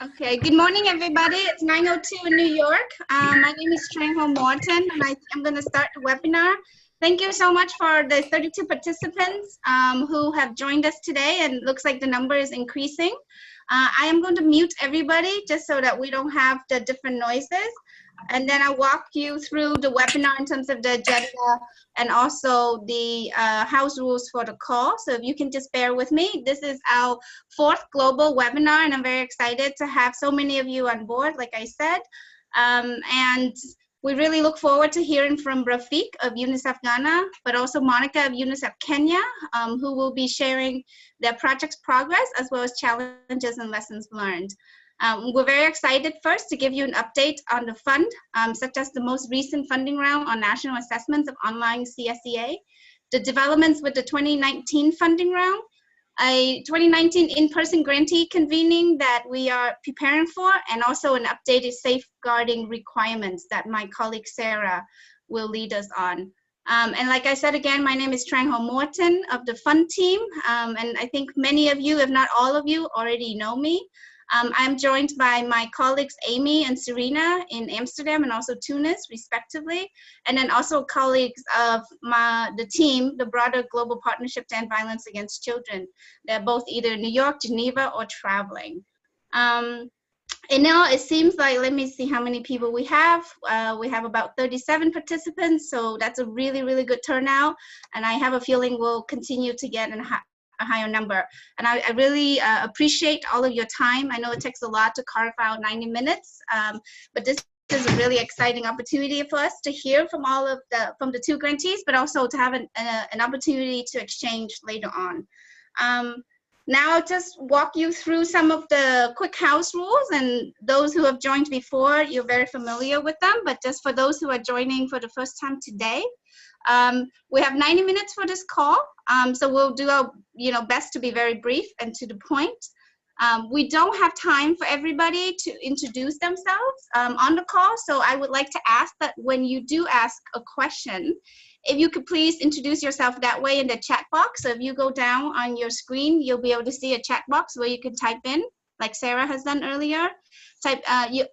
Okay, good morning, everybody. It's 9:02 in New York. My name is Trang Ho Morton, and I'm going to start the webinar. Thank you so much for the 32 participants who have joined us today, and it looks like the number is increasing. I am going to mute everybody just so that we don't have the different noises. And then I'll walk you through the webinar in terms of the agenda and also the house rules for the call. So if you can just bear with me, this is our 4th global webinar, and I'm very excited to have so many of you on board, like I said. And we really look forward to hearing from Rafiq of UNICEF Ghana, but also Monica of UNICEF Kenya, who will be sharing their project's progress as well as challenges and lessons learned. We're very excited first to give you an update on the fund, such as the most recent funding round on national assessments of online CSEA, the developments with the 2019 funding round, a 2019 in-person grantee convening that we are preparing for, and also an updated safeguarding requirements that my colleague Sarah will lead us on. And like I said again, my name is Trang Ho Morton of the fund team, and I think many of you, if not all of you, already know me. I'm joined by my colleagues Amy and Serena in Amsterdam and also Tunis, respectively, and then also colleagues of the team, the broader Global Partnership to End Violence Against Children. They're both either in New York, Geneva, or traveling. And now it seems like, let me see how many people we have. We have about 37 participants, so that's a really, really good turnout, and I have a feeling we'll continue to get a higher number. And I really appreciate all of your time. I know it takes a lot to carve out 90 minutes, but this is a really exciting opportunity for us to hear from from the 2 grantees, but also to have an opportunity to exchange later on. Now I'll just walk you through some of the quick house rules, and those who have joined before, you're very familiar with them, but just for those who are joining for the first time today, we have 90 minutes for this call, so we'll do our best to be very brief and to the point. We don't have time for everybody to introduce themselves on the call, so I would like to ask that when you do ask a question, if you could please introduce yourself that way in the chat box. So if you go down on your screen, you'll be able to see a chat box where you can type in, like Sarah has done earlier.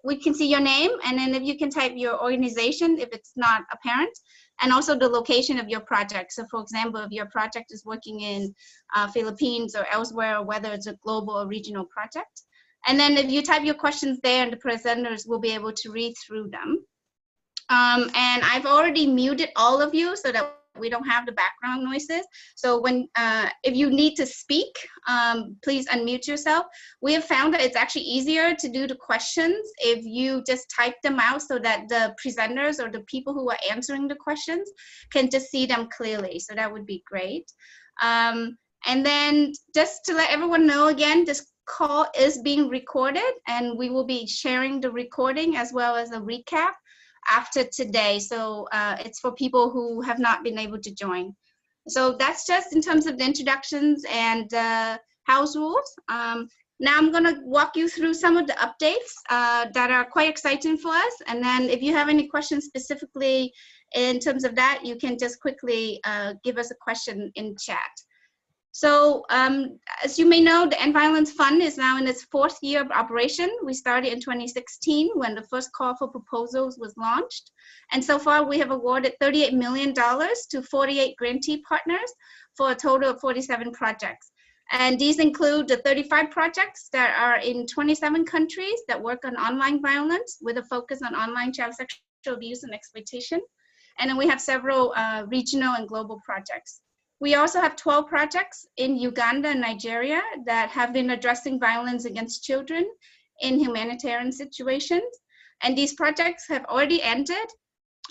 We can see your name, and then if you can type your organization if it's not apparent, and also the location of your project. So for example, if your project is working in Philippines or elsewhere, or whether it's a global or regional project. And then if you type your questions there, and the presenters will be able to read through them. And I've already muted all of you so that we don't have the background noises. So when if you need to speak, please unmute yourself. We have found that it's actually easier to do the questions if you just type them out so that the presenters or the people who are answering the questions can just see them clearly. So that would be great. And then just to let everyone know again, this call is being recorded, and we will be sharing the recording as well as a recap after today. So it's for people who have not been able to join. So that's just in terms of the introductions and house rules. Now I'm going to walk you through some of the updates that are quite exciting for us. And then if you have any questions specifically in terms of that, you can just quickly give us a question in chat. So as you may know, the End Violence Fund is now in its 4th year of operation. We started in 2016 when the first call for proposals was launched. And so far we have awarded $38 million to 48 grantee partners for a total of 47 projects. And these include the 35 projects that are in 27 countries that work on online violence with a focus on online child sexual abuse and exploitation. And then we have several regional and global projects. We also have 12 projects in Uganda and Nigeria that have been addressing violence against children in humanitarian situations. And these projects have already ended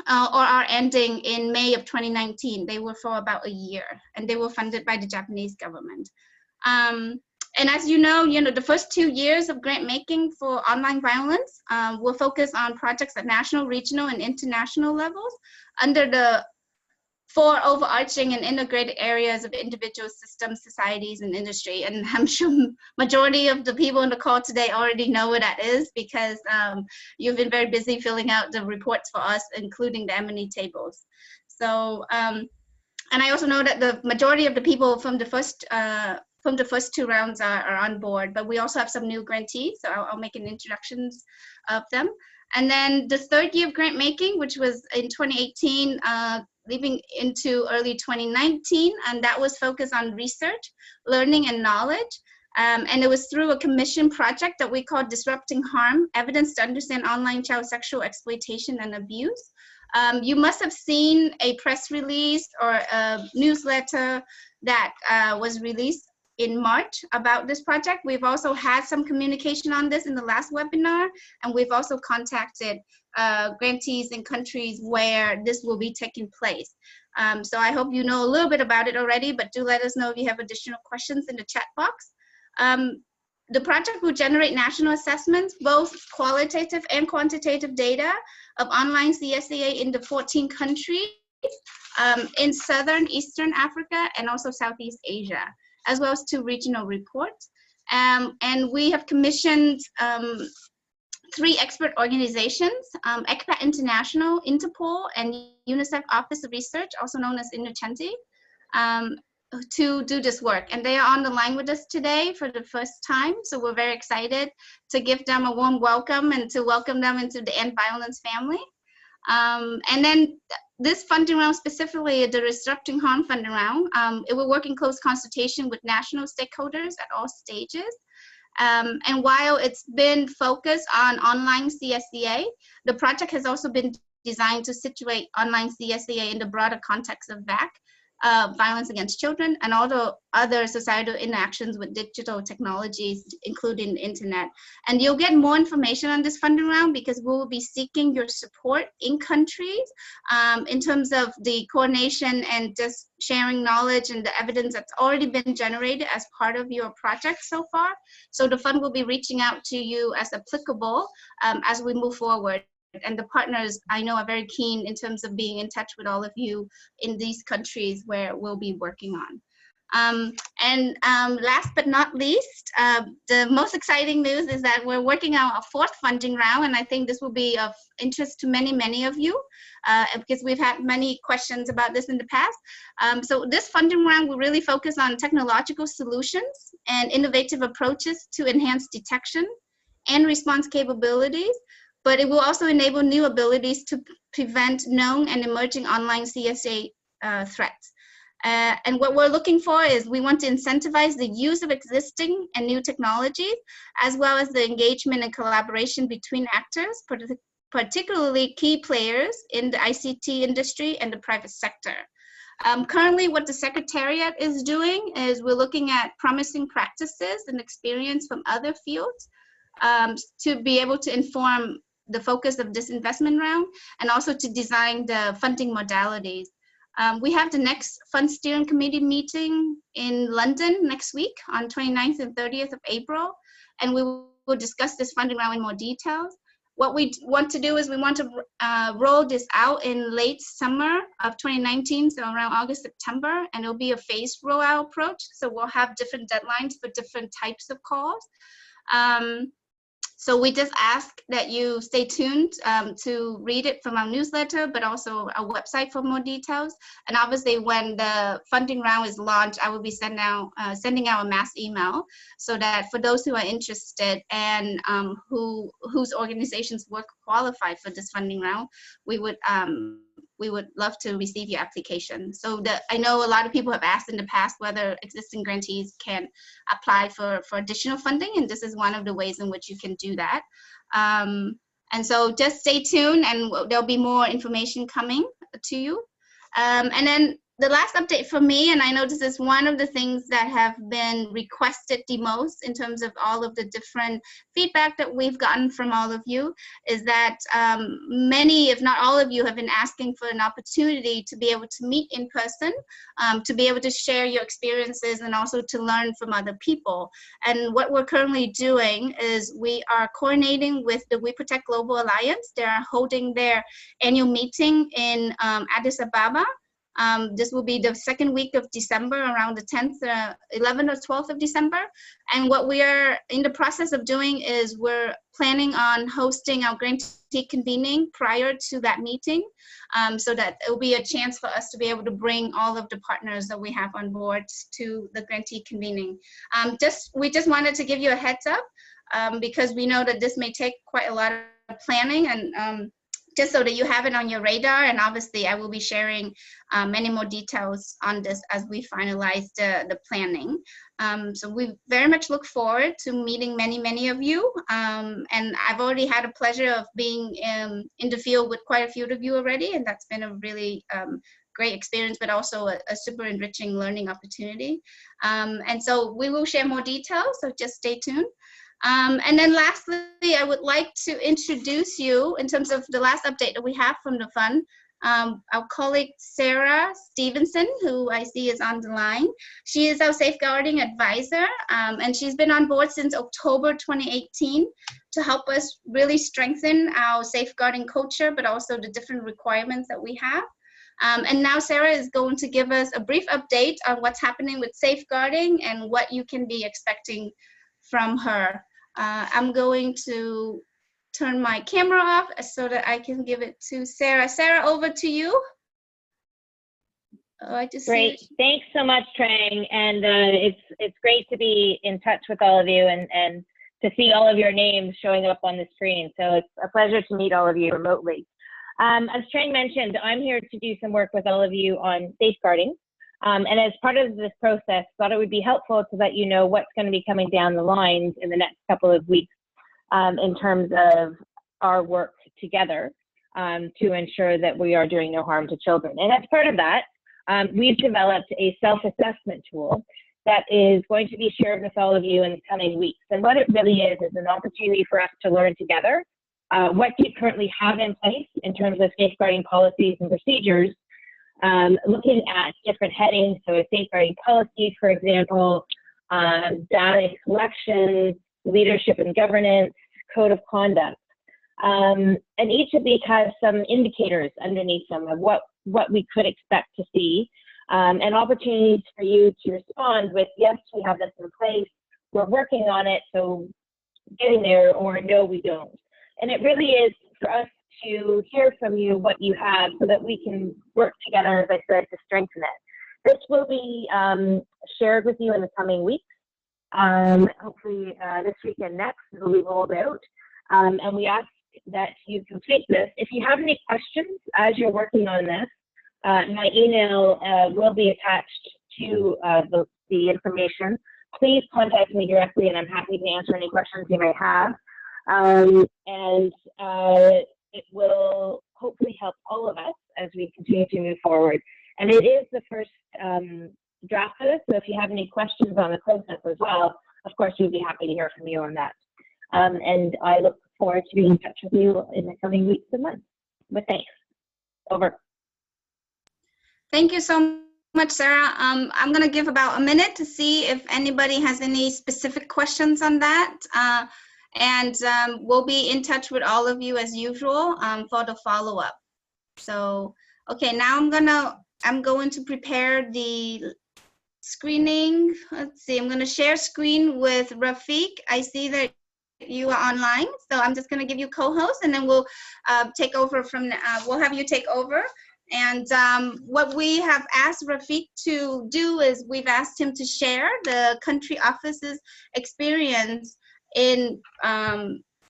or are ending in May of 2019. They were for about a year, and they were funded by the Japanese government. And as you know, the first 2 years of grant making for online violence will focus on projects at national, regional, and international levels under the 4 overarching and integrated areas of individual systems, societies, and industry. And I'm sure majority of the people on the call today already know what that is, because you've been very busy filling out the reports for us, including the M&E tables. So, and I also know that the majority of the people from the first 2 rounds are on board, but we also have some new grantees, so I'll make an introductions of them. And then the 3rd year of grant making, which was in 2018, leading into early 2019, and that was focused on research, learning, and knowledge. And it was through a commission project that we called Disrupting Harm, Evidence to Understand Online Child Sexual Exploitation and Abuse. You must have seen a press release or a newsletter that was released in March about this project. We've also had some communication on this in the last webinar, and we've also contacted grantees in countries where this will be taking place. So I hope you know a little bit about it already, but do let us know if you have additional questions in the chat box. The project will generate national assessments, both qualitative and quantitative data of online CSEA in the 14 countries in Southern, Eastern Africa, and also Southeast Asia, as well as 2 regional reports. And we have commissioned 3 expert organizations, ECPAT International, Interpol, and UNICEF Office of Research, also known as Innocenti, to do this work. And they are on the line with us today for the first time, so we're very excited to give them a warm welcome and to welcome them into the End Violence family. And then this funding round, specifically the Disrupting Harm funding round, it will work in close consultation with national stakeholders at all stages. And while it's been focused on online CSEA, the project has also been designed to situate online CSEA in the broader context of VAC, violence against children, and all the other societal interactions with digital technologies, including the internet. And you'll get more information on this funding round because we will be seeking your support in countries in terms of the coordination and just sharing knowledge and the evidence that's already been generated as part of your project so far. So the fund will be reaching out to you as applicable as we move forward. And the partners, I know, are very keen in terms of being in touch with all of you in these countries where we'll be working on. Last but not least, the most exciting news is that we're working on a 4th funding round, and I think this will be of interest to many, many of you because we've had many questions about this in the past. So this funding round will really focus on technological solutions and innovative approaches to enhance detection and response capabilities, but it will also enable new abilities to prevent known and emerging online CSA threats. And what we're looking for is we want to incentivize the use of existing and new technologies, as well as the engagement and collaboration between actors, particularly key players in the ICT industry and the private sector. Currently, what the Secretariat is doing is we're looking at promising practices and experience from other fields to be able to inform the focus of this investment round, and also to design the funding modalities. We have the next Fund Steering Committee meeting in London next week on 29th and 30th of April, and we will discuss this funding round in more details. What we want to do is we want to roll this out in late summer of 2019, so around August, September, and it'll be a phased rollout approach. So we'll have different deadlines for different types of calls. So we just ask that you stay tuned to read it from our newsletter, but also our website for more details. And obviously when the funding round is launched, I will be sending out a mass email so that for those who are interested and whose organizations work qualify for this funding round, we would love to receive your application. So I know a lot of people have asked in the past whether existing grantees can apply for additional funding, and this is one of the ways in which you can do that. And so just stay tuned, and there'll be more information coming to you. And then the last update for me, and I know this is one of the things that have been requested the most in terms of all of the different feedback that we've gotten from all of you, is that many, if not all of you, have been asking for an opportunity to be able to meet in person, to be able to share your experiences and also to learn from other people. And what we're currently doing is we are coordinating with the We Protect Global Alliance. They are holding their annual meeting in Addis Ababa. This will be the second week of December, around the 10th, 11th or 12th of December. And what we are in the process of doing is we're planning on hosting our grantee convening prior to that meeting, so that it will be a chance for us to be able to bring all of the partners that we have on board to the grantee convening. We just wanted to give you a heads up, because we know that this may take quite a lot of planning, and just so that you have it on your radar. And obviously I will be sharing many more details on this as we finalize the planning. So we very much look forward to meeting many of you. And I've already had a pleasure of being in the field with quite a few of you already, and that's been a really great experience, but also a super enriching learning opportunity. And so we will share more details, so just stay tuned. And then lastly, I would like to introduce you in terms of the last update that we have from the fund. Our colleague Sarah Stevenson, who I see is on the line. She is our safeguarding advisor, and she's been on board since October 2018 to help us really strengthen our safeguarding culture, but also the different requirements that we have. And now Sarah is going to give us a brief update on what's happening with safeguarding and what you can be expecting from her. I'm going to turn my camera off so that I can give it to Sarah. Sarah, over to you. Oh, I just great. Thanks so much, Trang. And it's great to be in touch with all of you and to see all of your names showing up on the screen. So it's a pleasure to meet all of you remotely. As Trang mentioned, I'm here to do some work with all of you on safeguarding. And as part of this process, thought it would be helpful to let you know what's going to be coming down the line in the next couple of weeks in terms of our work together to ensure that we are doing no harm to children. And as part of that, we've developed a self-assessment tool that is going to be shared with all of you in the coming weeks. And what it really is an opportunity for us to learn together what you currently have in place in terms of safeguarding policies and procedures, looking at different headings, so a safeguarding policy, for example, data collection, leadership and governance, code of conduct. And each of these has some indicators underneath them of what we could expect to see, and opportunities for you to respond with, yes, we have this in place, we're working on it, so getting there, or no, we don't. And it really is for us to hear from you what you have so that we can work together, as I said, to strengthen it. This will be shared with you in the coming weeks. Hopefully this week and next it will be rolled out. And we ask that you complete this. If you have any questions as you're working on this, my email will be attached to the information. Please contact me directly and I'm happy to answer any questions you may have. It will hopefully help all of us as we continue to move forward. And it is the first draft of this, so if you have any questions on the process as well, of course, we'd be happy to hear from you on that. And I look forward to being in touch with you in the coming weeks and months. But thanks. Over. Thank you so much, Sarah. I'm going to give about a minute to see if anybody has any specific questions on that. And we'll be in touch with all of you as usual for the follow-up. So, okay, now I'm going to prepare the screening. Let's see, I'm going to share screen with Rafiq. I see that you are online, so I'm just going to give you co-host, and then we'll take over from. We'll have you take over. And what we have asked Rafiq to do is we've asked him to share the country office's experience in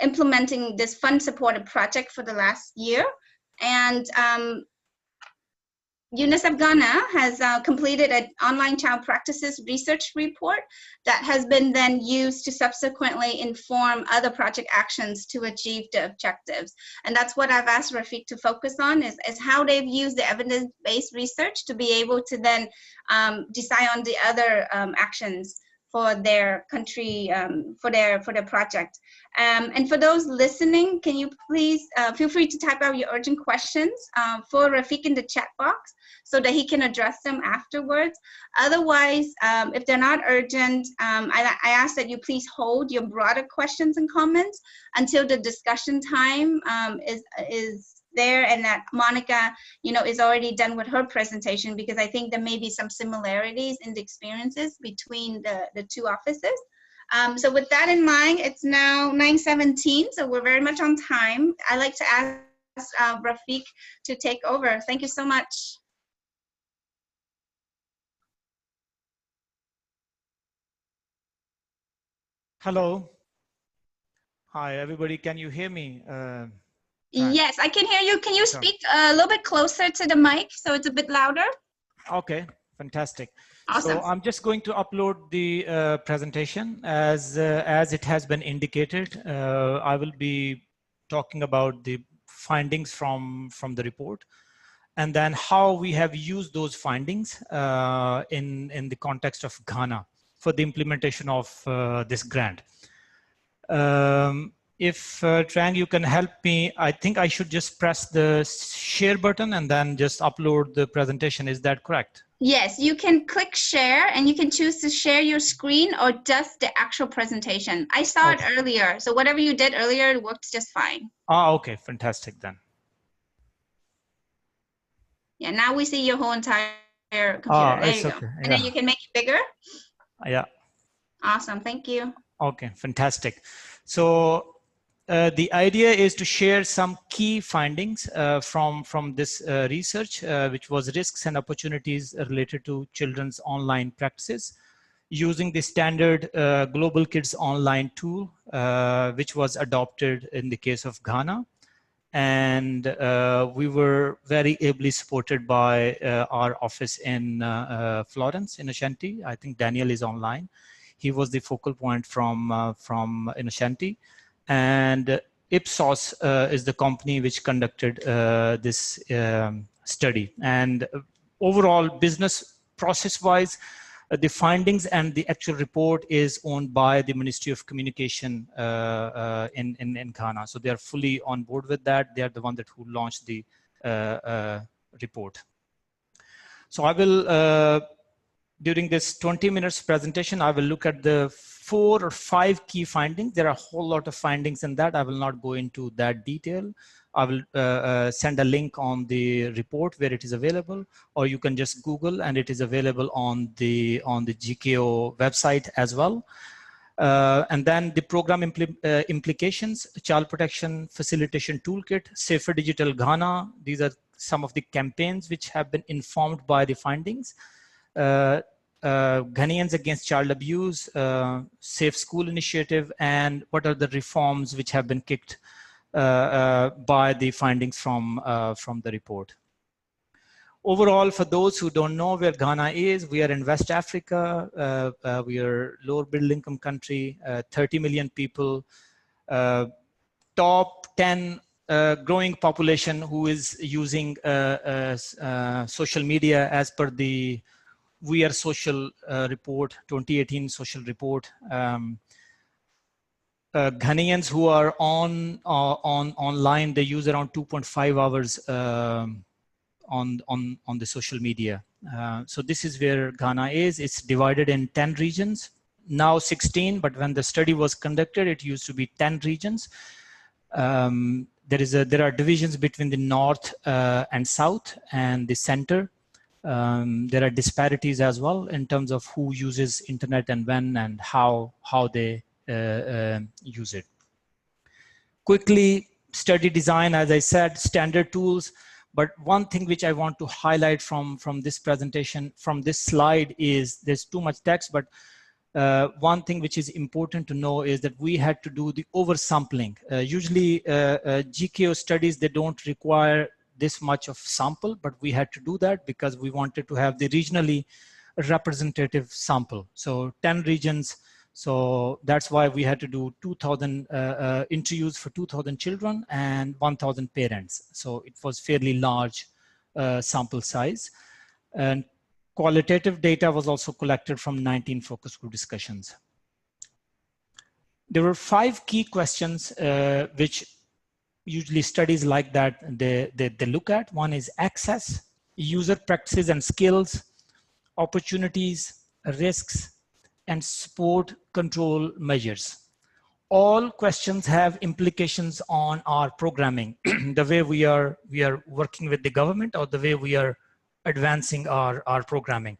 implementing this fund-supported project for the last year. And UNICEF Ghana has completed an online child practices research report that has been then used to subsequently inform other project actions to achieve the objectives. And that's what I've asked Rafiq to focus on is how they've used the evidence-based research to be able to then decide on the other actions for their country, for their project. And for those listening, can you please feel free to type out your urgent questions for Rafiq in the chat box so that he can address them afterwards. Otherwise, if they're not urgent, I ask that you please hold your broader questions and comments until the discussion time is there and that Monica, is already done with her presentation, because I think there may be some similarities in the experiences between the two offices. So with that in mind, it's now 9:17, so we're very much on time. I'd like to ask Rafiq to take over. Thank you so much. Hello. Hi, everybody. Can you hear me? Yes, I can hear you. Can you speak a little bit closer to the mic so it's a bit louder? Okay, fantastic. Awesome. So I'm just going to upload the presentation as it has been indicated. I will be talking about the findings from the report, and then how we have used those findings in the context of Ghana for the implementation of this grant. If Trang, you can help me, I think I should just press the share button and then just upload the presentation. Is that correct? Yes, you can click share and you can choose to share your screen or just the actual presentation. I saw it earlier, so whatever you did earlier, it worked just fine. Ah, okay, fantastic then. Yeah, now we see your whole entire computer. There you go. Okay. And then you can make it bigger. Yeah. Awesome, thank you. Okay, fantastic. So the idea is to share some key findings from this research, which was risks and opportunities related to children's online practices, using the standard Global Kids Online tool, which was adopted in the case of Ghana. And we were very ably supported by our office in Florence, in Ashanti. I think Daniel is online. He was the focal point from Ashanti. And Ipsos is the company which conducted this study. And overall, business process-wise, the findings and the actual report is owned by the Ministry of Communication in Ghana. So they are fully on board with that. They are the one who launched the report. So I will, during this 20 minutes presentation, I will look at the 4 or 5 key findings. There are a whole lot of findings in that. I will not go into that detail. I will send a link on the report where it is available, or you can just Google and it is available on the GKO website as well. And then the program implications, Child Protection Facilitation Toolkit, Safer Digital Ghana. These are some of the campaigns which have been informed by the findings. Ghanaians Against Child Abuse, Safe School Initiative, and what are the reforms which have been kicked by the findings from the report. Overall, for those who don't know where Ghana is, we are in West Africa. We are lower middle income country, 30 million people, top 10 growing population who is using social media as per the We Are Social report, 2018 social report. Ghanaians who are online, they use around 2.5 hours on the social media. So this is where Ghana is. It's divided in 10 regions, now 16, but when the study was conducted, it used to be 10 regions. There are divisions between the north and south and the center. There are disparities as well in terms of who uses internet and when and how they use it. Quickly, study design, as I said, standard tools. But one thing which I want to highlight from this presentation, from this slide, is there's too much text, but one thing which is important to know is that we had to do the oversampling. Usually GKO studies, they don't require this much of sample, but we had to do that because we wanted to have the regionally representative sample. So 10 regions. So that's why we had to do 2,000 interviews for 2,000 children and 1,000 parents. So it was fairly large sample size. And qualitative data was also collected from 19 focus group discussions. There were 5 key questions which usually studies like that they look at. One is access, user practices and skills, opportunities, risks, and support control measures. All questions have implications on our programming, the way we are working with the government or the way we are advancing our programming.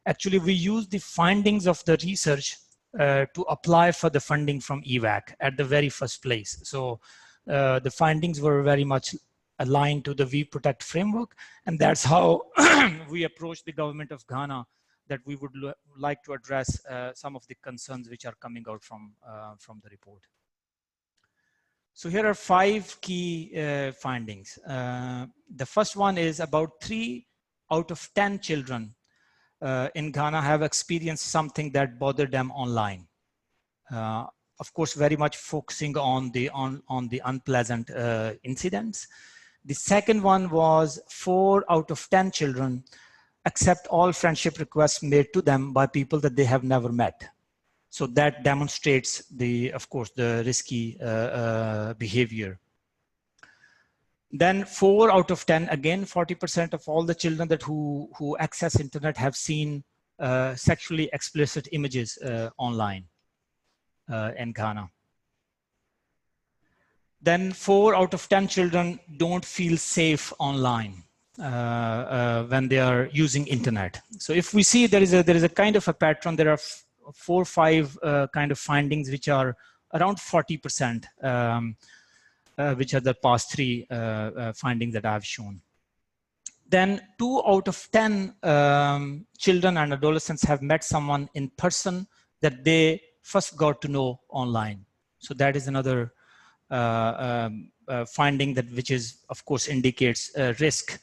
Actually, we use the findings of the research to apply for the funding from EVAC at the very first place. So the findings were very much aligned to the We Protect framework, and that's how we approached the government of Ghana, that we would like to address some of the concerns which are coming out from the report. So here are 5 key findings. The first one is about 3 out of 10 children in Ghana have experienced something that bothered them online. Of course, very much focusing on the unpleasant incidents. The second one was 4 out of 10 children accept all friendship requests made to them by people that they have never met. So that demonstrates of course, the risky behavior. Then 4 out of 10, again, 40% of all the children who access internet have seen sexually explicit images online in Ghana. Then 4 out of 10 children don't feel safe online when they are using internet. So if we see there is a kind of a pattern, there are 4 or 5 kind of findings which are around 40%, which are the past 3 findings that I've shown. Then 2 out of 10 children and adolescents have met someone in person that they first got to know online. So that is another finding which is, of course, indicates risk.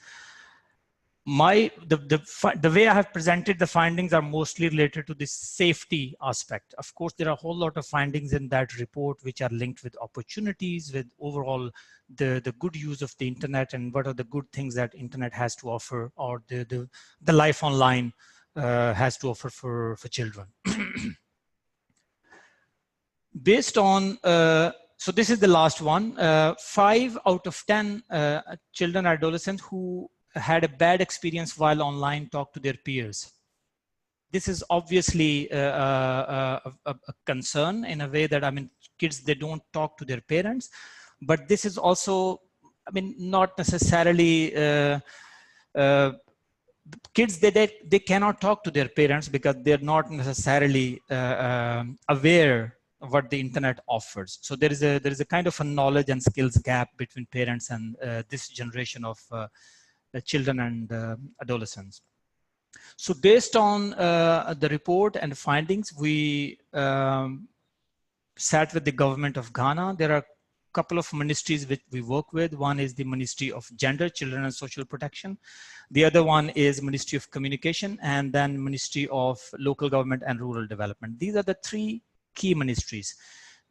The way I have presented the findings are mostly related to the safety aspect. Of course, there are a whole lot of findings in that report which are linked with opportunities, with overall the good use of the internet and what are the good things that internet has to offer, or the life online has to offer for children. Based on so this is the last one. 5 out of 10 children and adolescents who had a bad experience while online talk to their peers. This is obviously a concern in a way that, I mean, kids, they don't talk to their parents, but this is also, I mean, not necessarily kids, they cannot talk to their parents because they're not necessarily aware of what the internet offers. So there is a kind of a knowledge and skills gap between parents and this generation of children and adolescents. So based on the report and findings, we sat with the government of Ghana. There are a couple of ministries which we work with. One is the Ministry of Gender, Children and Social Protection. The other one is Ministry of Communication, and then Ministry of Local Government and Rural Development. These are the 3 key ministries.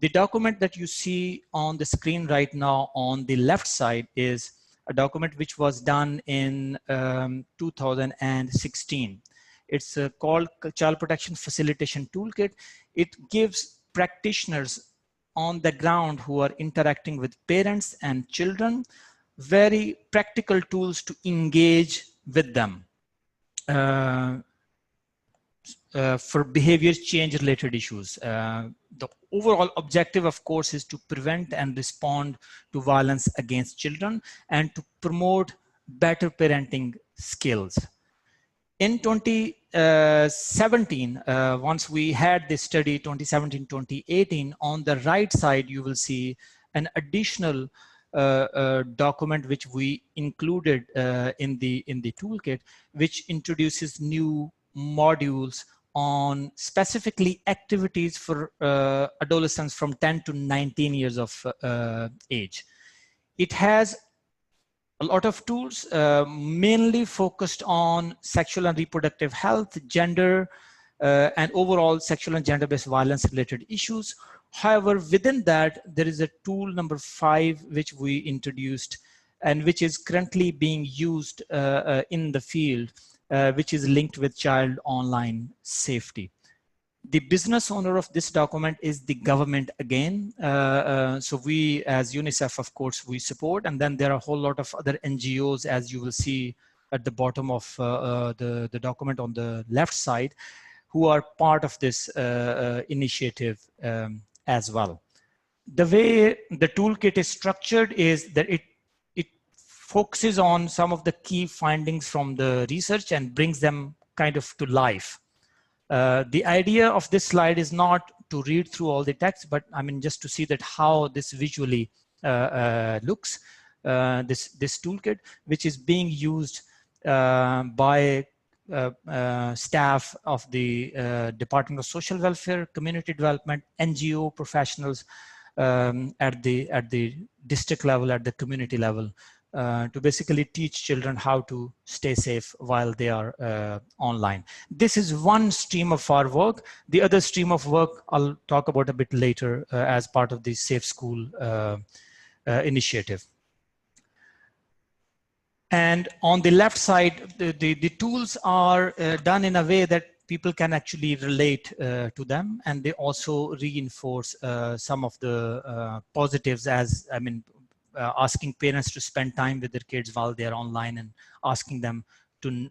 The document that you see on the screen right now on the left side is a document which was done in 2016. It's called Child Protection Facilitation Toolkit. It gives practitioners on the ground who are interacting with parents and children very practical tools to engage with them for behavior change related issues. The overall objective, of course, is to prevent and respond to violence against children and to promote better parenting skills. In 2017, once we had this study, 2017-2018, on the right side, you will see an additional document which we included in the toolkit, which introduces new modules on specifically activities for adolescents from 10 to 19 years of age. It has a lot of tools, mainly focused on sexual and reproductive health, gender, and overall sexual and gender-based violence related issues. However, within that, there is a tool number 5, which we introduced and which is currently being used in the field, which is linked with child online safety. The business owner of this document is the government again. So we, as UNICEF, of course, we support, and then there are a whole lot of other NGOs, as you will see at the bottom of the document on the left side, who are part of this initiative as well. The way the toolkit is structured is that it focuses on some of the key findings from the research and brings them kind of to life. The idea of this slide is not to read through all the text, but I mean just to see that how this visually looks. This toolkit, which is being used by staff of the Department of Social Welfare, Community Development, NGO professionals at the district level, at the community level, to basically teach children how to stay safe while they are online. This is one stream of our work. The other stream of work I'll talk about a bit later as part of the Safe School initiative. And on the left side, the tools are done in a way that people can actually relate to them, and they also reinforce some of the positives, as I mean, asking parents to spend time with their kids while they're online and asking them to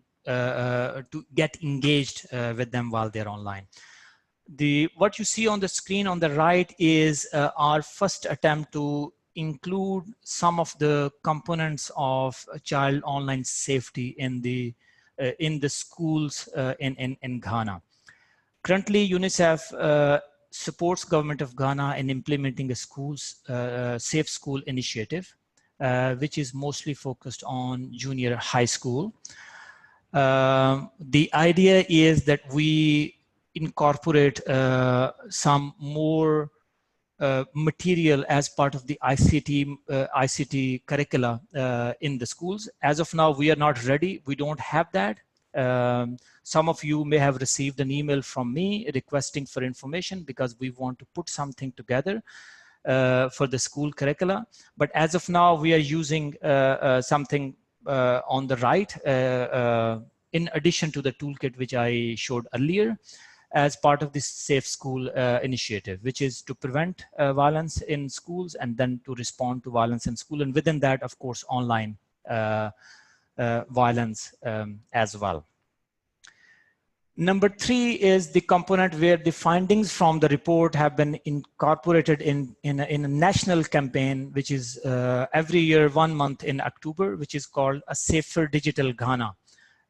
get engaged with them while they're online. What you see on the screen on the right is our first attempt to include some of the components of child online safety in the schools in Ghana. Currently, UNICEF supports government of Ghana in implementing a safe school initiative, which is mostly focused on junior high school. The idea is that we incorporate some more material as part of the ICT curricula in the schools. As of now, we are not ready. We don't have that. Some of you may have received an email from me requesting for information because we want to put something together for the school curricula. But as of now, we are using something on the right in addition to the toolkit which I showed earlier, as part of this Safe School initiative, which is to prevent violence in schools and then to respond to violence in school. And within that, of course, online violence as well. Number 3 is the component where the findings from the report have been incorporated in a national campaign, which is every year, 1 month in October, which is called A Safer Digital Ghana.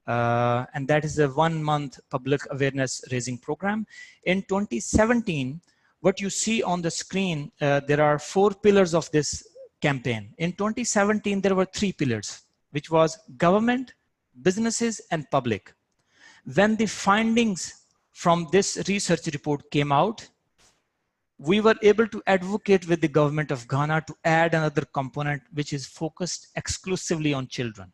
And that is a 1-month public awareness raising program. In 2017, what you see on the screen, there are 4 pillars of this campaign. In 2017, there were 3 pillars, which was government, businesses, and public. When the findings from this research report came out, we were able to advocate with the government of Ghana to add another component, which is focused exclusively on children.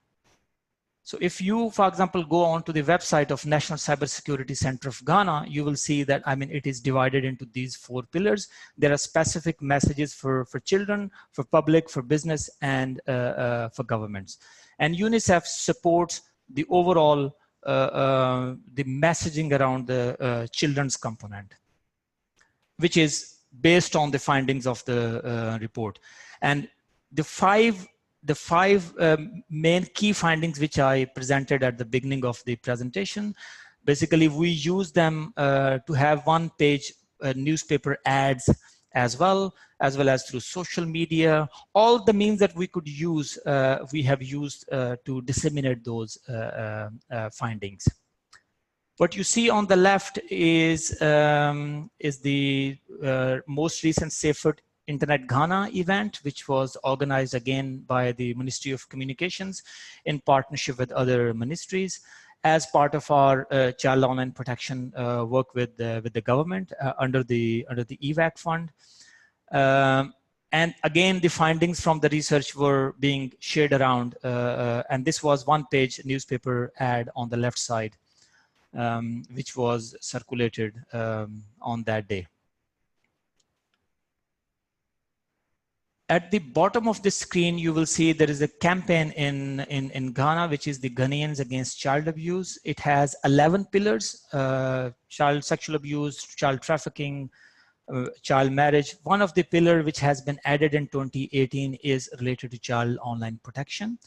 So if you, for example, go onto the website of National Cybersecurity Center of Ghana, you will see that, I mean, it is divided into these 4 pillars. There are specific messages for children, for public, for business, and for governments. And UNICEF supports the overall, the messaging around the children's component, which is based on the findings of the report. And the five main key findings which I presented at the beginning of the presentation, basically we use them to have 1-page newspaper ads as well as through social media. All the means that we could use, we have used to disseminate those findings. What you see on the left is the most recent Safer Internet Ghana event, which was organized again by the Ministry of Communications in partnership with other ministries as part of our child online protection work with the government under the EVAC fund. And again, the findings from the research were being shared around, and this was one-page newspaper ad on the left side, which was circulated on that day. At the bottom of the screen, you will see there is a campaign in Ghana, which is the Ghanaians Against Child Abuse. It has 11 pillars: child sexual abuse, child trafficking, child marriage. One of the pillars which has been added in 2018 is related to child online protection.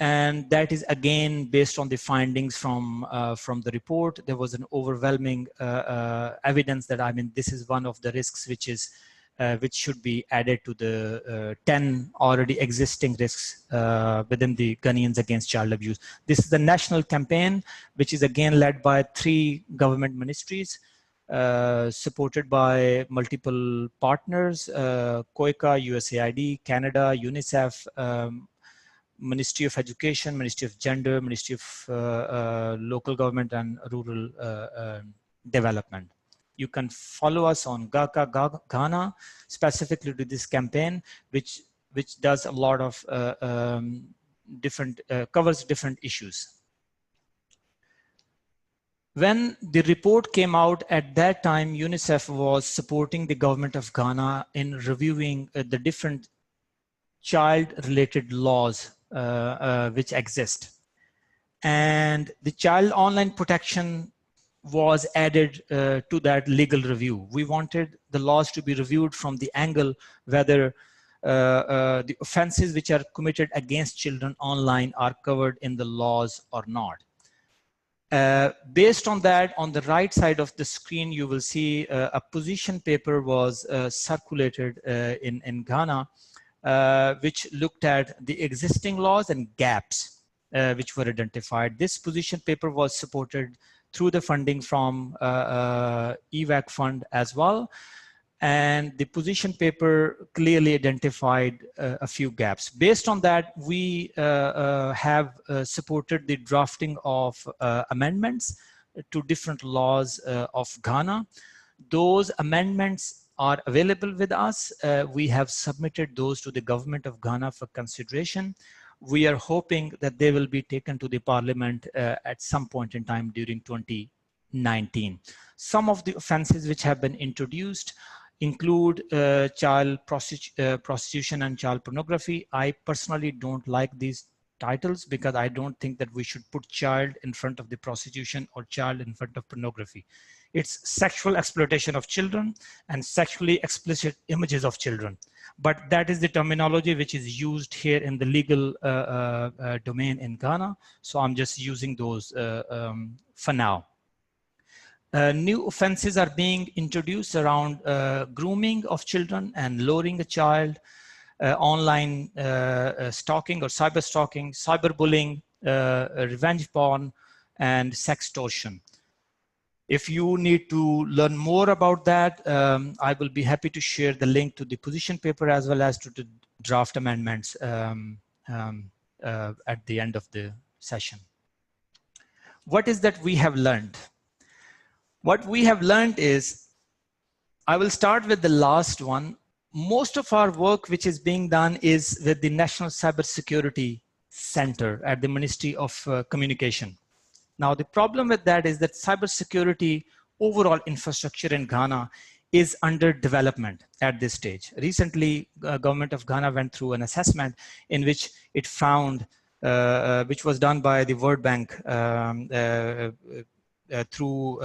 And that is again based on the findings from the report. There was an overwhelming evidence that, I mean, this is one of the risks which should be added to the 10 already existing risks within the Ghanaians Against Child Abuse. This is the national campaign, which is again led by 3 government ministries, supported by multiple partners, COICA, USAID, Canada, UNICEF, Ministry of Education, Ministry of Gender, Ministry of Local Government and Rural Development. You can follow us on GACA Ghana, specifically to this campaign, which does a lot of covers different issues. When the report came out at that time, UNICEF was supporting the government of Ghana in reviewing the different child-related laws which exist. And the child online protection was added to that legal review. We wanted the laws to be reviewed from the angle whether the offenses which are committed against children online are covered in the laws or not. Based on that, on the right side of the screen, you will see a position paper was circulated in Ghana, which looked at the existing laws and gaps which were identified. This position paper was supported through the funding from EVAC fund as well. And the position paper clearly identified a few gaps. Based on that, we have supported the drafting of amendments to different laws of Ghana. Those amendments are available with us. We have submitted those to the government of Ghana for consideration. We are hoping that they will be taken to the parliament at some point in time during 2019. Some of the offenses which have been introduced include child prostitution and child pornography. I personally don't like these titles because I don't think that we should put child in front of the prostitution or child in front of pornography. It's sexual exploitation of children and sexually explicit images of children. But that is the terminology which is used here in the legal domain in Ghana. So I'm just using those for now. New offenses are being introduced around grooming of children and luring a child, online stalking or cyber stalking, cyberbullying, revenge porn, and sextortion. If you need to learn more about that, I will be happy to share the link to the position paper as well as to the draft amendments at the end of the session. What is that we have learned? What we have learned is, I will start with the last one. Most of our work which is being done is with the National Cybersecurity Center at the Ministry of Communication. Now, the problem with that is that cybersecurity overall infrastructure in Ghana is under development at this stage. Recently, government of Ghana went through an assessment in which it found, which was done by the World Bank through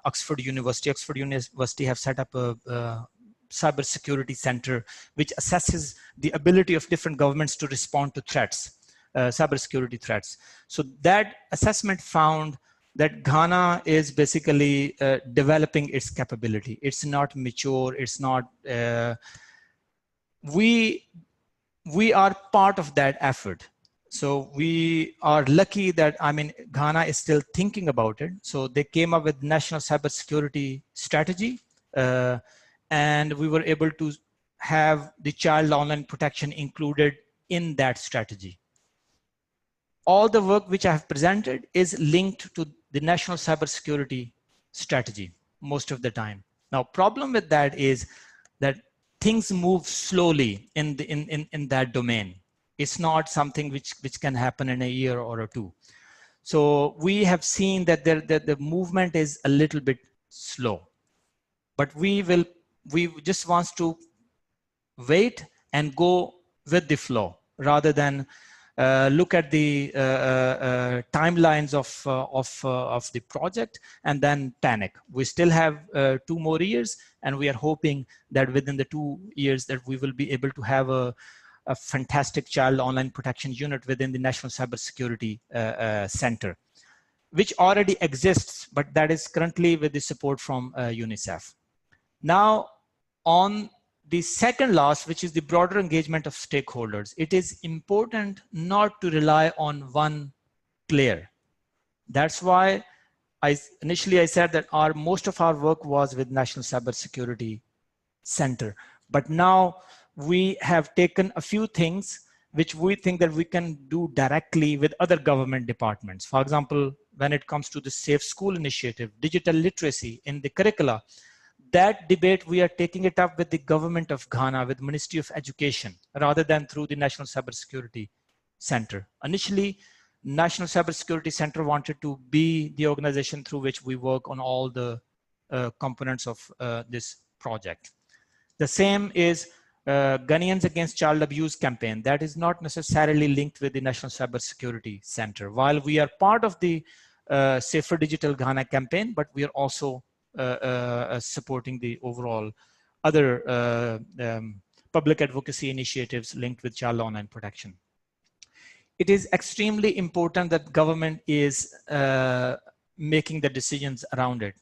Oxford University. Oxford University have set up a cybersecurity center which assesses the ability of different governments to respond to threats. Cybersecurity threats. So that assessment found that Ghana is basically developing its capability. It's not mature. It's not. We are part of that effort. So we are lucky that, I mean, Ghana is still thinking about it. So they came up with National Cybersecurity Strategy, and we were able to have the child online protection included in that strategy. All the work which I have presented is linked to the National Cybersecurity Strategy most of the time. Now, problem with that is that things move slowly in that domain. It's not something which can happen in a year or two. So we have seen that the movement is a little bit slow, but we just wants to wait and go with the flow rather than look at the timelines of the project and then panic. We still have 2 more years, and we are hoping that within the 2 years that we will be able to have a fantastic child online protection unit within the National Cybersecurity Center, which already exists, but that is currently with the support from UNICEF. Now, on the second last, which is the broader engagement of stakeholders, it is important not to rely on one player. That's why initially I said that most of our work was with National Cybersecurity Center, but now we have taken a few things which we think that we can do directly with other government departments. For example, when it comes to the Safe School Initiative, digital literacy in the curricula, that debate, we are taking it up with the government of Ghana, with Ministry of Education, rather than through the National Cybersecurity Center. Initially, National Cybersecurity Center wanted to be the organization through which we work on all the components of this project. The same is Ghanaians Against Child Abuse campaign. That is not necessarily linked with the National Cybersecurity Center. While we are part of the Safer Digital Ghana campaign, but we are also supporting the overall other public advocacy initiatives linked with child online protection. It is extremely important that government is making the decisions around it.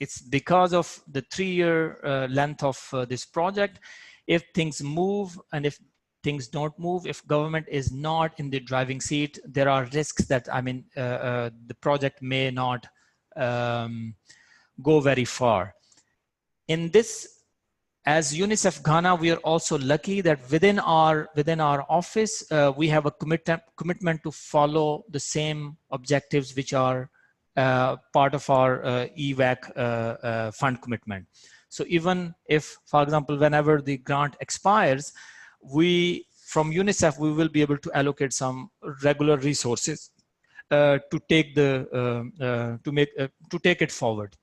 It's because of the 3-year length of this project. If things move and if things don't move, if government is not in the driving seat, there are risks that, the project may not go very far. In this, as UNICEF Ghana, we are also lucky that within our office, we have a commitment to follow the same objectives which are part of our EVAC fund commitment. So even if, for example, whenever the grant expires, from UNICEF, we will be able to allocate some regular resources to take it forward.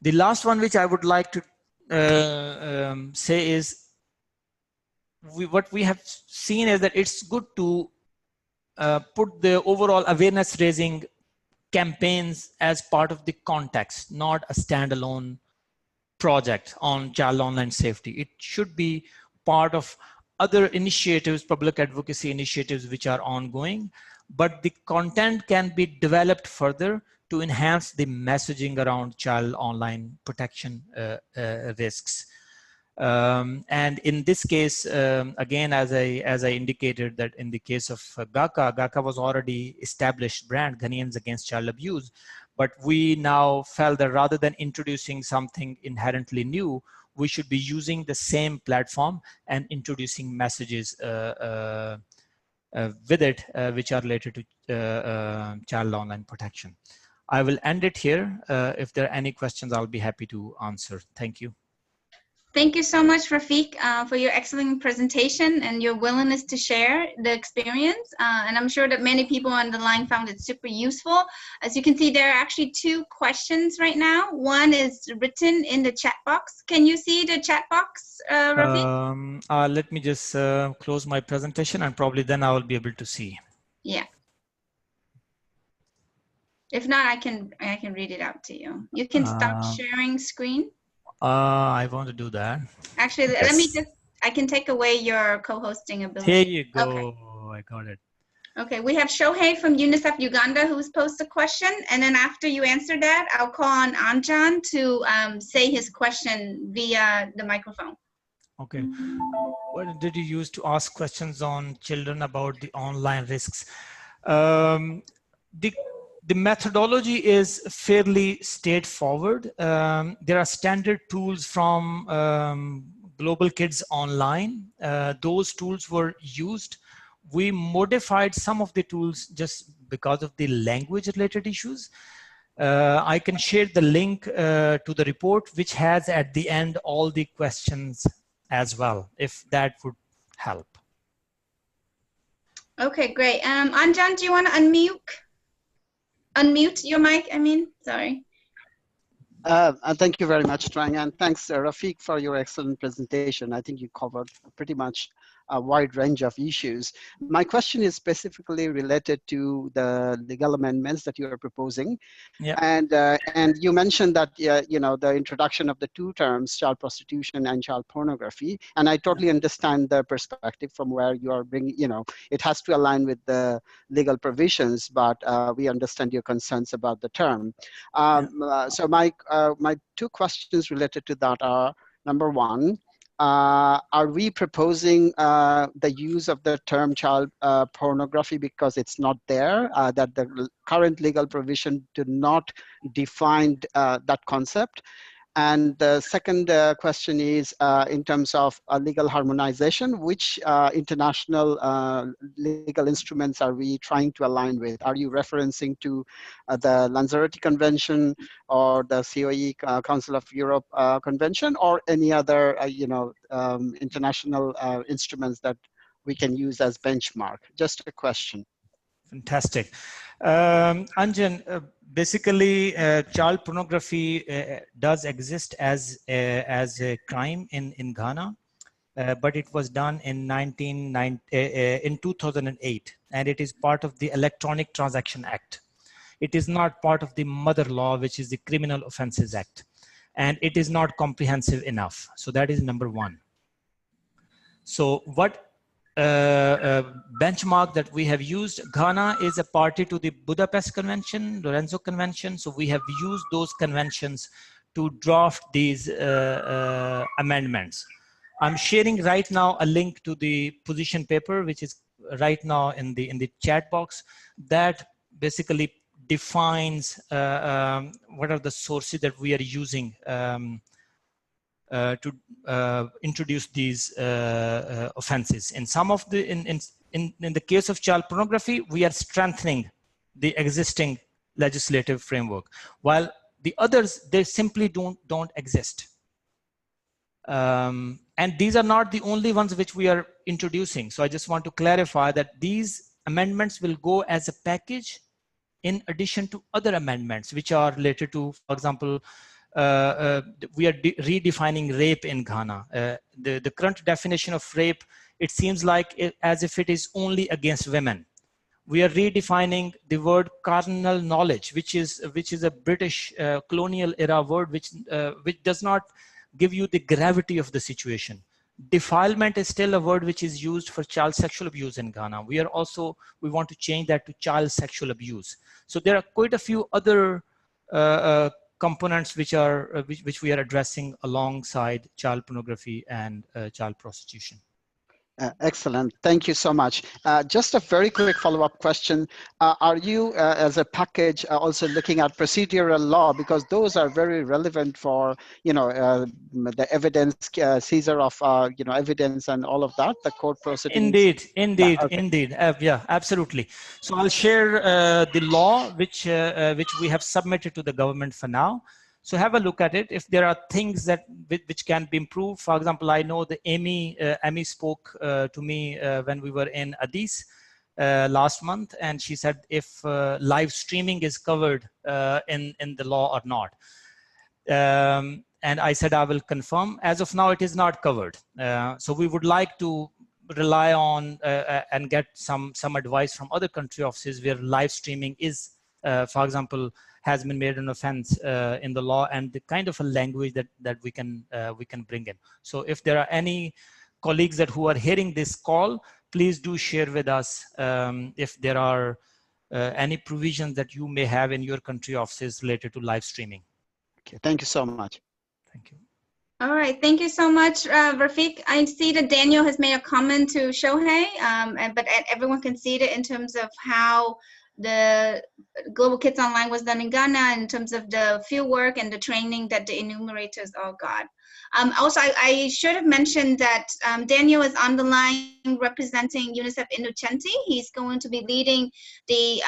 The last one which I would like to say is, what we have seen is that it's good to put the overall awareness raising campaigns as part of the context, not a standalone project on child online safety. It should be part of other initiatives, public advocacy initiatives which are ongoing, but the content can be developed further to enhance the messaging around child online protection risks. And in this case, again, as I indicated, that in the case of GACA was already established brand, Ghanaians Against Child Abuse, but we now felt that rather than introducing something inherently new, we should be using the same platform and introducing messages with it, which are related to child online protection. I will end it here. If there are any questions, I'll be happy to answer. Thank you. Thank you so much, Rafiq, for your excellent presentation and your willingness to share the experience. And I'm sure that many people on the line found it super useful. As you can see, there are actually 2 questions right now. One is written in the chat box. Can you see the chat box, Rafiq? Let me just close my presentation, and probably then I will be able to see. Yeah. If not, I can read it out to you. You can stop sharing screen. I want to do that. Actually, yes. Let me just, I can take away your co-hosting ability. Here you go. Okay. I got it. Okay, we have Shohei from UNICEF Uganda who's posed a question. And then after you answer that, I'll call on Anjan to say his question via the microphone. Okay. What did you use to ask questions on children about the online risks? The methodology is fairly straightforward. There are standard tools from Global Kids Online. Those tools were used. We modified some of the tools just because of the language related issues. I can share the link to the report, which has at the end all the questions as well, if that would help. Okay, great. Anjan, do you want to unmute your mic? I mean, sorry. Thank you very much, Trang, and thanks, Rafiq, for your excellent presentation. I think you covered pretty much a wide range of issues. My question is specifically related to the legal amendments that you are proposing. Yeah. And you mentioned that you know, the introduction of the two terms, child prostitution and child pornography, and I totally understand the perspective from where you are bringing, you know, it has to align with the legal provisions, but we understand your concerns about the term. So my two questions related to that are, number one, are we proposing the use of the term child pornography because it's not there, that the current legal provision do not define that concept? And the second question is in terms of legal harmonization, which international legal instruments are we trying to align with? Are you referencing to the Lanzarote Convention or the COE, Council of Europe Convention, or any other you know, international instruments that we can use as benchmark? Just a question. Fantastic. Anjan, basically, child pornography does exist as a crime in Ghana, but it was done in 2008, and it is part of the Electronic Transaction Act. It is not part of the mother law, which is the Criminal Offences Act, and it is not comprehensive enough. So that is number one. So what benchmark that we have used, Ghana is a party to the Budapest Convention, Lorenzo Convention. So we have used those conventions to draft these amendments. I'm sharing right now a link to the position paper, which is right now in the chat box, that basically defines what are the sources that we are using to introduce these offenses. In some of the, in the case of child pornography, we are strengthening the existing legislative framework, while the others, they simply don't exist. And these are not the only ones which we are introducing. So I just want to clarify that these amendments will go as a package in addition to other amendments, which are related to, for example, we are redefining rape in Ghana. The current definition of rape, it seems like as if it is only against women. We are redefining the word carnal knowledge, which is a British colonial era word, which does not give you the gravity of the situation. Defilement is still a word which is used for child sexual abuse in Ghana. We want to change that to child sexual abuse. So there are quite a few other components which we are addressing alongside child pornography and child prostitution. Excellent. Thank you so much. Just a very quick follow-up question. Are you, as a package, also looking at procedural law? Because those are very relevant for, you know, the evidence, seizure of, you know, evidence and all of that, the court proceedings. Indeed. Yeah, okay. Yeah, absolutely. So I'll share the law which we have submitted to the government for now. So have a look at it. If there are things that which can be improved, for example, I know the Amy spoke to me when we were in Addis last month, and she said if live streaming is covered in the law or not. And I said I will confirm. As of now, it is not covered. So we would like to rely on and get some advice from other country offices where live streaming is, for example, has been made an offense in the law, and the kind of a language that we can bring in. So if there are any colleagues who are hearing this call, please do share with us if there are any provisions that you may have in your country offices related to live streaming. Okay, thank you so much. Thank you. All right, thank you so much, Rafiq. I see that Daniel has made a comment to Shohei, but everyone can see it in terms of how the Global Kids Online was done in Ghana in terms of the field work and the training that the enumerators all got. Also, I should have mentioned that Daniel is on the line representing UNICEF Innocenti. He's going to be leading the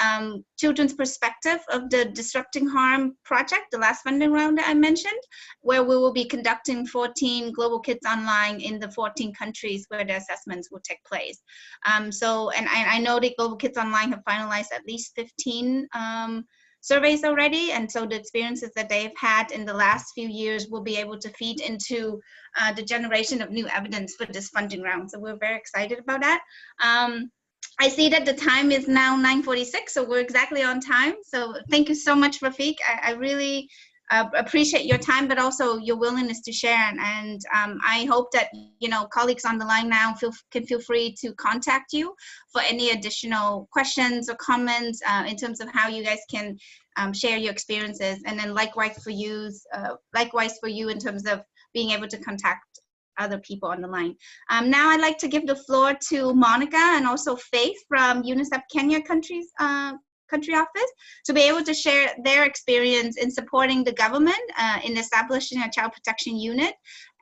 children's perspective of the Disrupting Harm project, the last funding round that I mentioned, where we will be conducting 14 Global Kids Online in the 14 countries where the assessments will take place. And I know that Global Kids Online have finalized at least 15 surveys already, and so the experiences that they've had in the last few years will be able to feed into the generation of new evidence for this funding round. So we're very excited about that. I see that the time is now 9:46, so we're exactly on time. So thank you so much, Rafiq. I really appreciate your time, but also your willingness to share. And I hope that, you know, colleagues on the line now can feel free to contact you for any additional questions or comments in terms of how you guys can share your experiences. And then likewise for you in terms of being able to contact other people on the line. Now I'd like to give the floor to Monica and also Faith from UNICEF Kenya country office to be able to share their experience in supporting the government in establishing a child protection unit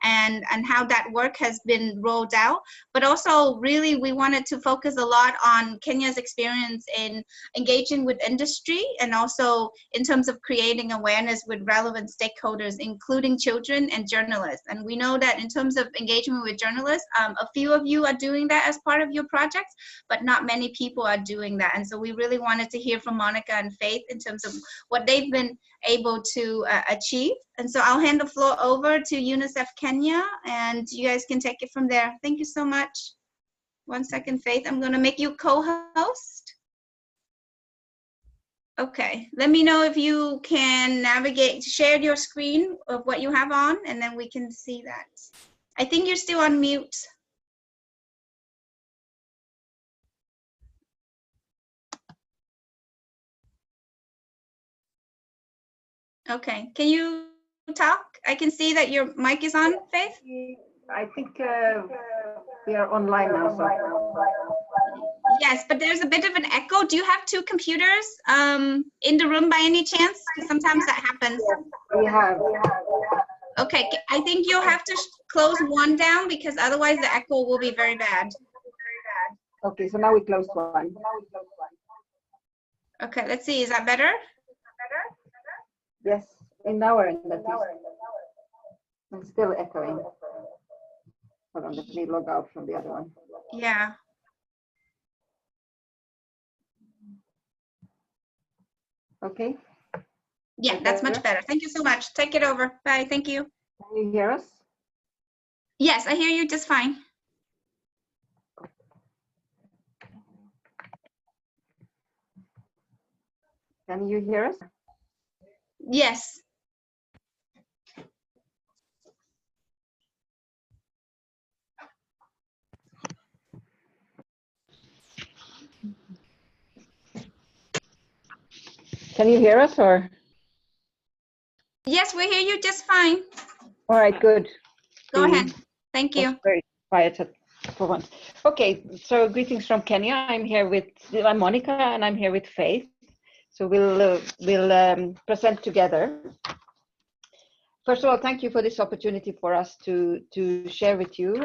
and how that work has been rolled out. But also really we wanted to focus a lot on Kenya's experience in engaging with industry and also in terms of creating awareness with relevant stakeholders, including children and journalists. And we know that in terms of engagement with journalists, a few of you are doing that as part of your projects, but not many people are doing that. And so we really wanted to hear from Monica and Faith in terms of what they've been able to achieve. And so I'll hand the floor over to UNICEF Kenya, and you guys can take it from there. Thank you so much. One second, Faith. I'm going to make you co-host. Okay. Let me know if you can navigate, share your screen of what you have on, and then we can see that. I think you're still on mute. Okay. Can you talk? I can see that your mic is on, Faith. I think we are online now. So. Yes, but there's a bit of an echo. Do you have two computers in the room by any chance? Because sometimes that happens. We have. Okay, I think you'll have to close one down because otherwise the echo will be very bad. Okay, so now we closed one. Okay, let's see. Is that better? Yes, in our end at least. I'm still echoing. Hold on, let me log out from the other one. Yeah. Okay. Yeah, that's much better. Thank you so much. Take it over. Bye. Thank you. Can you hear us? Yes, I hear you just fine. Can you hear us? Yes. Can you hear us or? Yes, we hear you just fine. All right, good. Go ahead. Thank you. Very quiet for once. Okay, so greetings from Kenya. I'm Monica and I'm here with Faith. So we'll present together. First of all, thank you for this opportunity for us to share with you.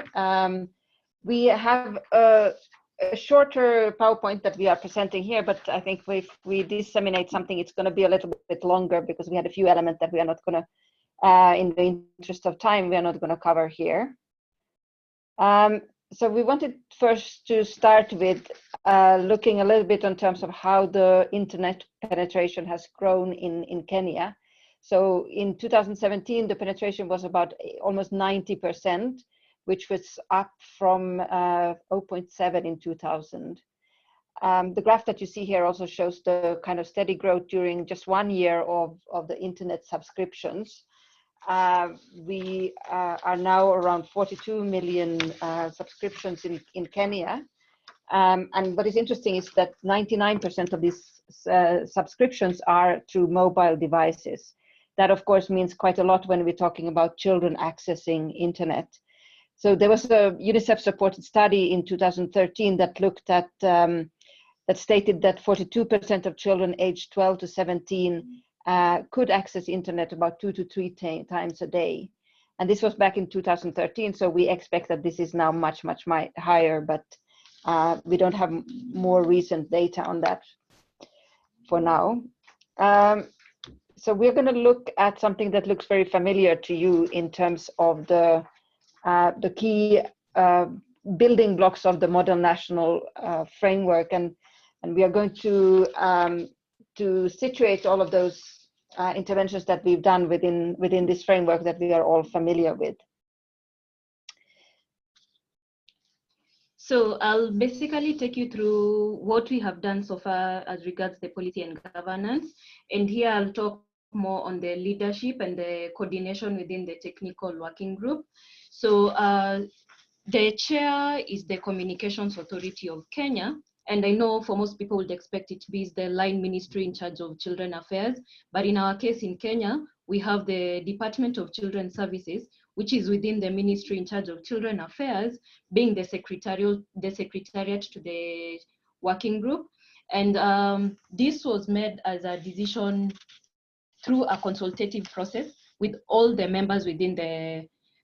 We have a shorter PowerPoint that we are presenting here, but I think if we disseminate something, it's going to be a little bit longer because we had a few elements that we are not going to, in the interest of time, we are not going to cover here. So we wanted first to start with looking a little bit in terms of how the internet penetration has grown in Kenya. So in 2017, the penetration was about almost 90%, which was up from 0.7 in 2000. The graph that you see here also shows the kind of steady growth during just 1 year of the internet subscriptions. We are now around 42 million subscriptions in Kenya. And what is interesting is that 99% of these subscriptions are through mobile devices. That, of course, means quite a lot when we're talking about children accessing internet. So there was a UNICEF-supported study in 2013 that looked at, that stated that 42% of children aged 12 to 17 could access internet about 2 to 3 times a day. And this was back in 2013, so we expect that this is now much higher, but we don't have more recent data on that for now. So we're going to look at something that looks very familiar to you in terms of the key building blocks of the model national framework, and we are going to situate all of those interventions that we've done within this framework that we are all familiar with. So I'll basically take you through what we have done so far as regards the polity and governance. And here I'll talk more on the leadership and the coordination within the technical working group. So the chair is the Communications Authority of Kenya. And I know for most people would expect it to be the line ministry in charge of children affairs. But in our case in Kenya, we have the Department of Children's Services, which is within the ministry in charge of children affairs, being the secretariat to the working group. And this was made as a decision through a consultative process with all the members within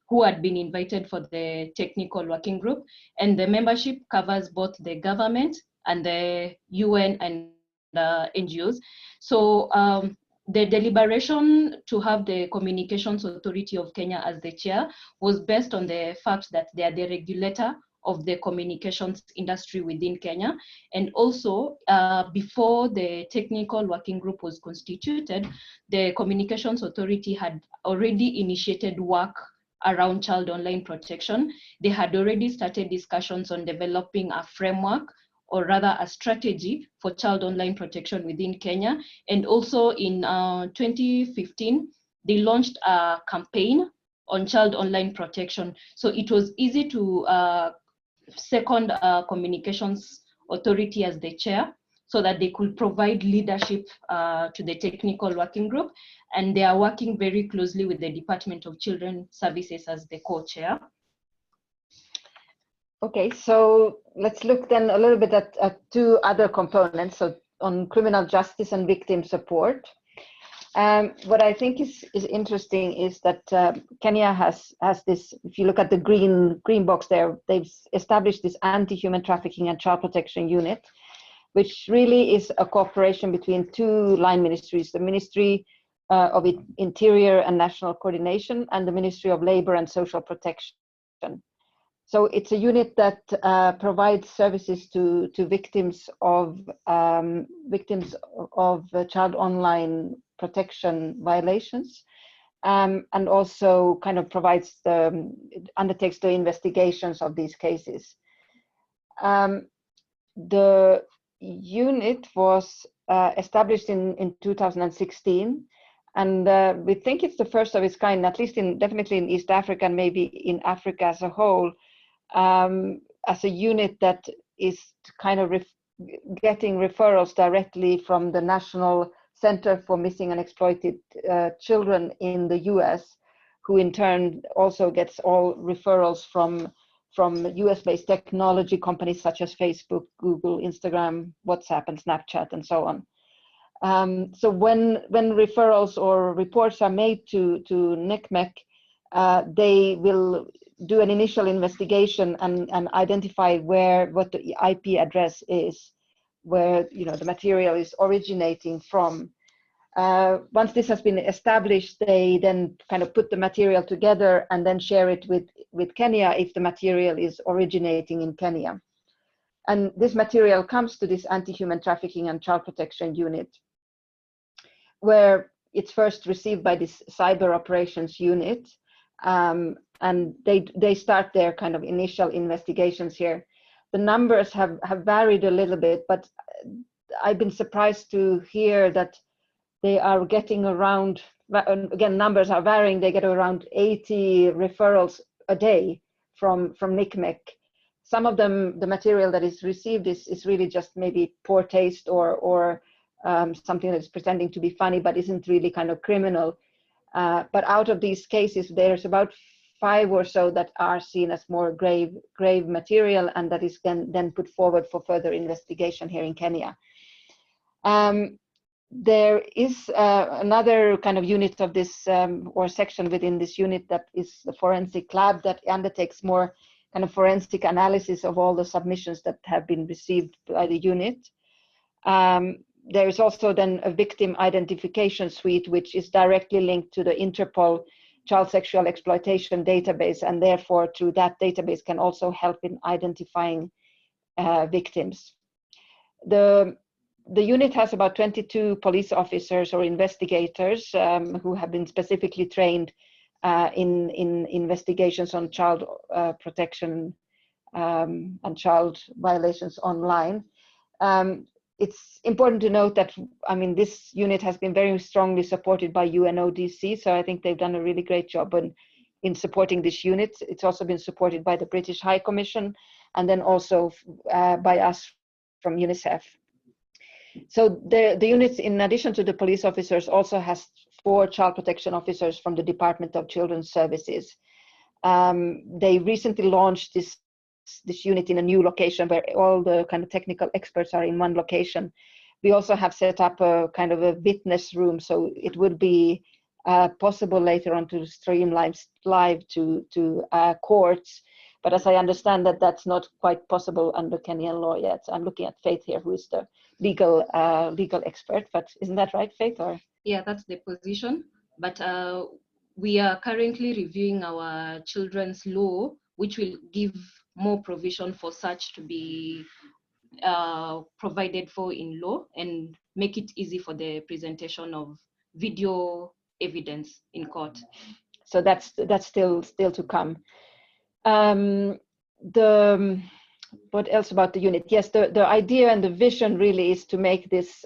who had been invited for the technical working group. And the membership covers both the government and the UN and NGOs. So the deliberation to have the Communications Authority of Kenya as the chair was based on the fact that they are the regulator of the communications industry within Kenya. And also, before the technical working group was constituted, the Communications Authority had already initiated work around child online protection. They had already started discussions on developing a framework, or rather a strategy for child online protection within Kenya. And also in 2015, they launched a campaign on child online protection. So it was easy to second Communications Authority as the chair, so that they could provide leadership to the technical working group. And they are working very closely with the Department of Children's Services as the co-chair. Okay, so let's look then a little bit at two other components, so on criminal justice and victim support. What I think is interesting is that Kenya has this, if you look at the green box there, they've established this anti-human trafficking and child protection unit, which really is a cooperation between two line ministries, the Ministry of Interior and National Coordination and the Ministry of Labor and Social Protection. So it's a unit that provides services to victims of child online protection violations, and also kind of provides undertakes the investigations of these cases. The unit was established in 2016, and we think it's the first of its kind, at least definitely in East Africa and maybe in Africa as a whole, as a unit that is kind of getting referrals directly from the National Center for Missing and Exploited Children in the US, who in turn also gets all referrals from US-based technology companies such as Facebook, Google, Instagram, WhatsApp, and Snapchat, and so on. So when referrals or reports are made to NCMEC, they will do an initial investigation and identify what the IP address is, where the material is originating from. Once this has been established, they then kind of put the material together and then share it with Kenya if the material is originating in Kenya. And this material comes to this anti-human trafficking and child protection unit, where it's first received by this cyber operations unit, and they start their kind of initial investigations here. The numbers have varied a little bit, but I've been surprised to hear that they are getting around, again, numbers are varying, they get around 80 referrals a day from NCMEC. Some of them, the material that is received is really just maybe poor taste or something that is pretending to be funny but isn't really kind of criminal. But out of these cases, there's about 5 or so that are seen as more grave material, and that is then put forward for further investigation here in Kenya. there is another kind of unit of this or section within this unit that is the forensic lab that undertakes more kind of forensic analysis of all the submissions that have been received by the unit. There is also then a victim identification suite, which is directly linked to the Interpol child sexual exploitation database, and therefore through that database can also help in identifying victims. The unit has about 22 police officers or investigators who have been specifically trained in investigations on child protection and child violations online. It's important to note that, I mean, this unit has been very strongly supported by UNODC, so I think they've done a really great job in supporting this unit. It's also been supported by the British High Commission and then also by us from UNICEF. So the unit, in addition to the police officers, also has 4 child protection officers from the Department of Children's Services. They recently launched this unit in a new location where all the kind of technical experts are in one location. We also have set up a kind of a witness room, so it would be possible later on to stream live to courts. But as I understand that that's not quite possible under Kenyan law yet. I'm looking at Faith here, who is the legal expert, but isn't that right, Faith? Or? Yeah, that's the position. But we are currently reviewing our children's law, which will give more provision for such to be provided for in law and make it easy for the presentation of video evidence in court. So that's still to come. What else about the unit? Yes, the idea and the vision really is to make this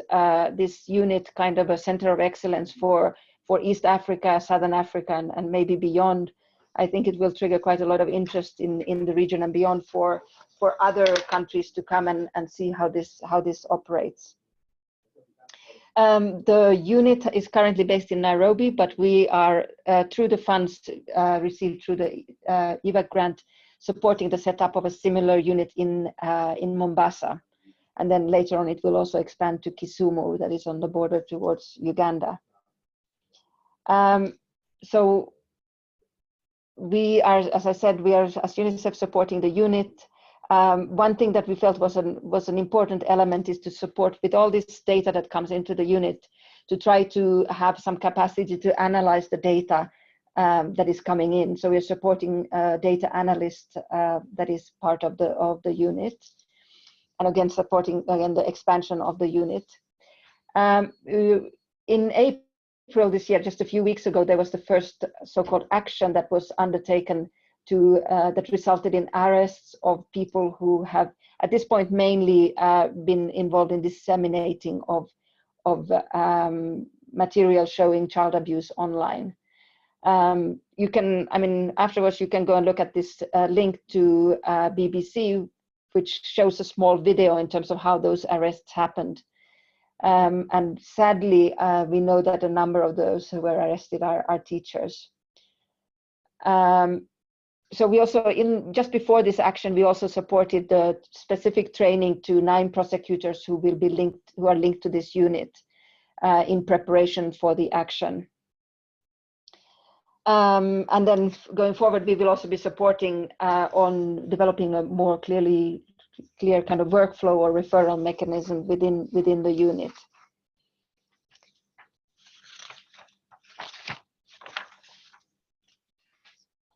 this unit kind of a center of excellence for East Africa, Southern Africa, and maybe beyond. I think it will trigger quite a lot of interest in the region and beyond for other countries to come and see how this operates. The unit is currently based in Nairobi, but we are through the funds received through the EVAC grant, supporting the setup of a similar unit in Mombasa, and then later on it will also expand to Kisumu, that is on the border towards Uganda. So we are, as I said, we are as UNICEF supporting the unit. One thing that we felt was an important element is to support with all this data that comes into the unit, to try to have some capacity to analyze the data that is coming in. So we're supporting data analysts that is part of the unit, and again supporting the expansion of the unit. In April this year, just a few weeks ago, there was the first so-called action that was undertaken to that resulted in arrests of people who have at this point mainly been involved in disseminating of material showing child abuse online. You can, I mean, afterwards you can go and look at this link to BBC, which shows a small video in terms of how those arrests happened. And sadly, we know that a number of those who were arrested are teachers. So we also, just before this action, we also supported the specific training to 9 prosecutors who will be linked, who are linked to this unit in preparation for the action. And then going forward, we will also be supporting on developing a more clear kind of workflow or referral mechanism within the unit.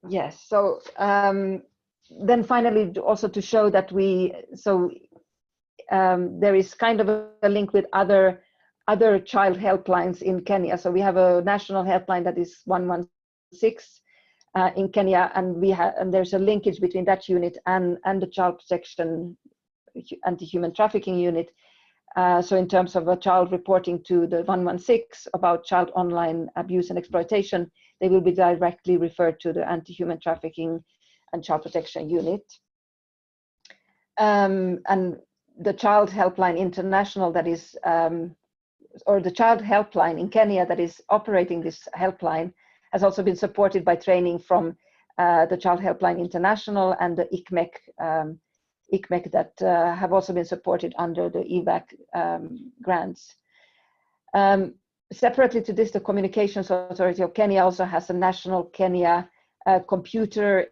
Yes, so then finally also to show that there is kind of a link with other child helplines in Kenya. So we have a national helpline that is 116 in Kenya, and there's a linkage between that unit and the child protection anti-human trafficking unit. So in terms of a child reporting to the 116 about child online abuse and exploitation, they will be directly referred to the anti-human trafficking and child protection unit. And the Child Helpline International, that is, or the Child Helpline in Kenya that is operating this helpline, has also been supported by training from the Child Helpline International and the ICMEC that have also been supported under the EVAC grants. Separately to this, the Communications Authority of Kenya also has a national Kenya computer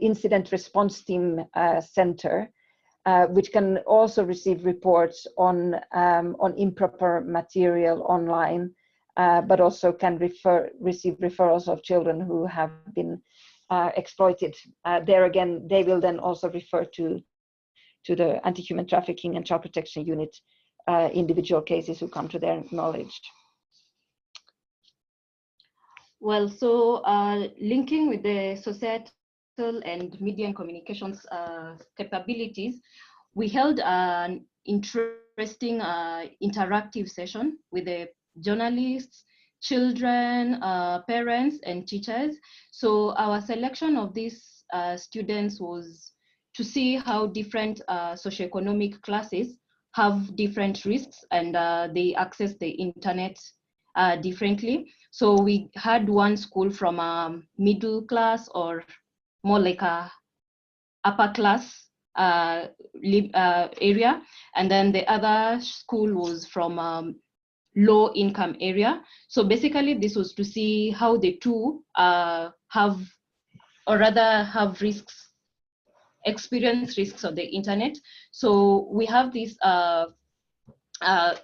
incident response team center, which can also receive reports on improper material online, but also can receive referrals of children who have been exploited. There again, they will then also refer to the Anti-Human Trafficking and Child Protection Unit individual cases who come to their knowledge. Well, so linking with the societal and media and communications capabilities, we held an interesting interactive session with the journalists, children, parents, and teachers. So our selection of these students was to see how different socioeconomic classes have different risks and they access the internet differently. So we had one school from a middle class or more like a upper class area, and then the other school was from low income area. So basically this was to see how the two have, or rather have risks, experience risks of the internet. So we have this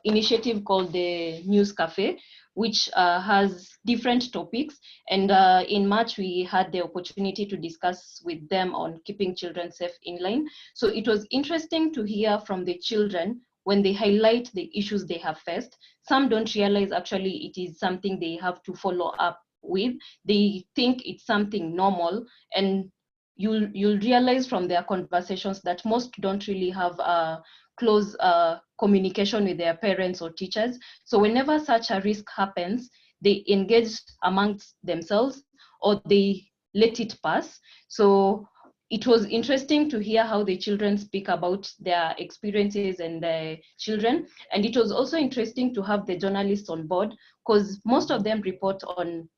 initiative called the News Cafe, which has different topics. And in March, we had the opportunity to discuss with them on keeping children safe online. So it was interesting to hear from the children when they highlight the issues they have faced. Some don't realize actually it is something they have to follow up with. They think it's something normal, and you'll realize from their conversations that most don't really have close communication with their parents or teachers. So whenever such a risk happens, they engage amongst themselves or they let it pass. So it was interesting to hear how the children speak about their experiences and the children. And it was also interesting to have the journalists on board, because most of them report on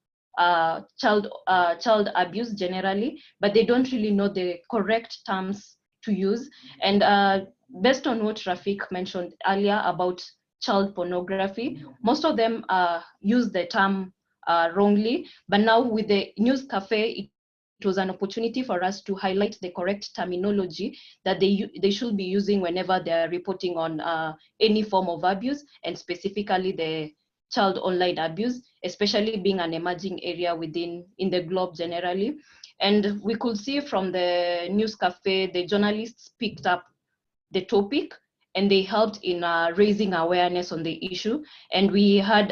child abuse generally, but they don't really know the correct terms to use. And based on what Rafik mentioned earlier about child pornography, most of them use the term wrongly. But now with the News Cafe, it was an opportunity for us to highlight the correct terminology that they should be using whenever they're reporting on any form of abuse, and specifically the child online abuse, especially being an emerging area in the globe generally. And we could see from the News Cafe, the journalists picked up the topic and they helped in raising awareness on the issue. And we had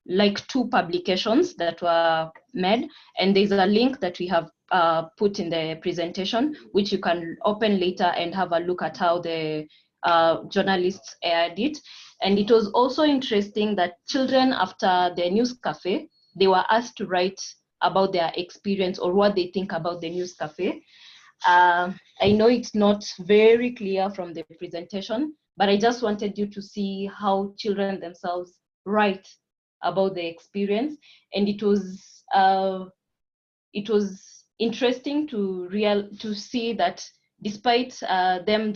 like 2 publications that were made, and there's a link that we have put in the presentation, which you can open later and have a look at how the journalists aired it. And it was also interesting that children, after the News Cafe, they were asked to write about their experience or what they think about the News Cafe. I know it's not very clear from the presentation, but I just wanted you to see how children themselves write about the experience. And it was interesting to see that despite them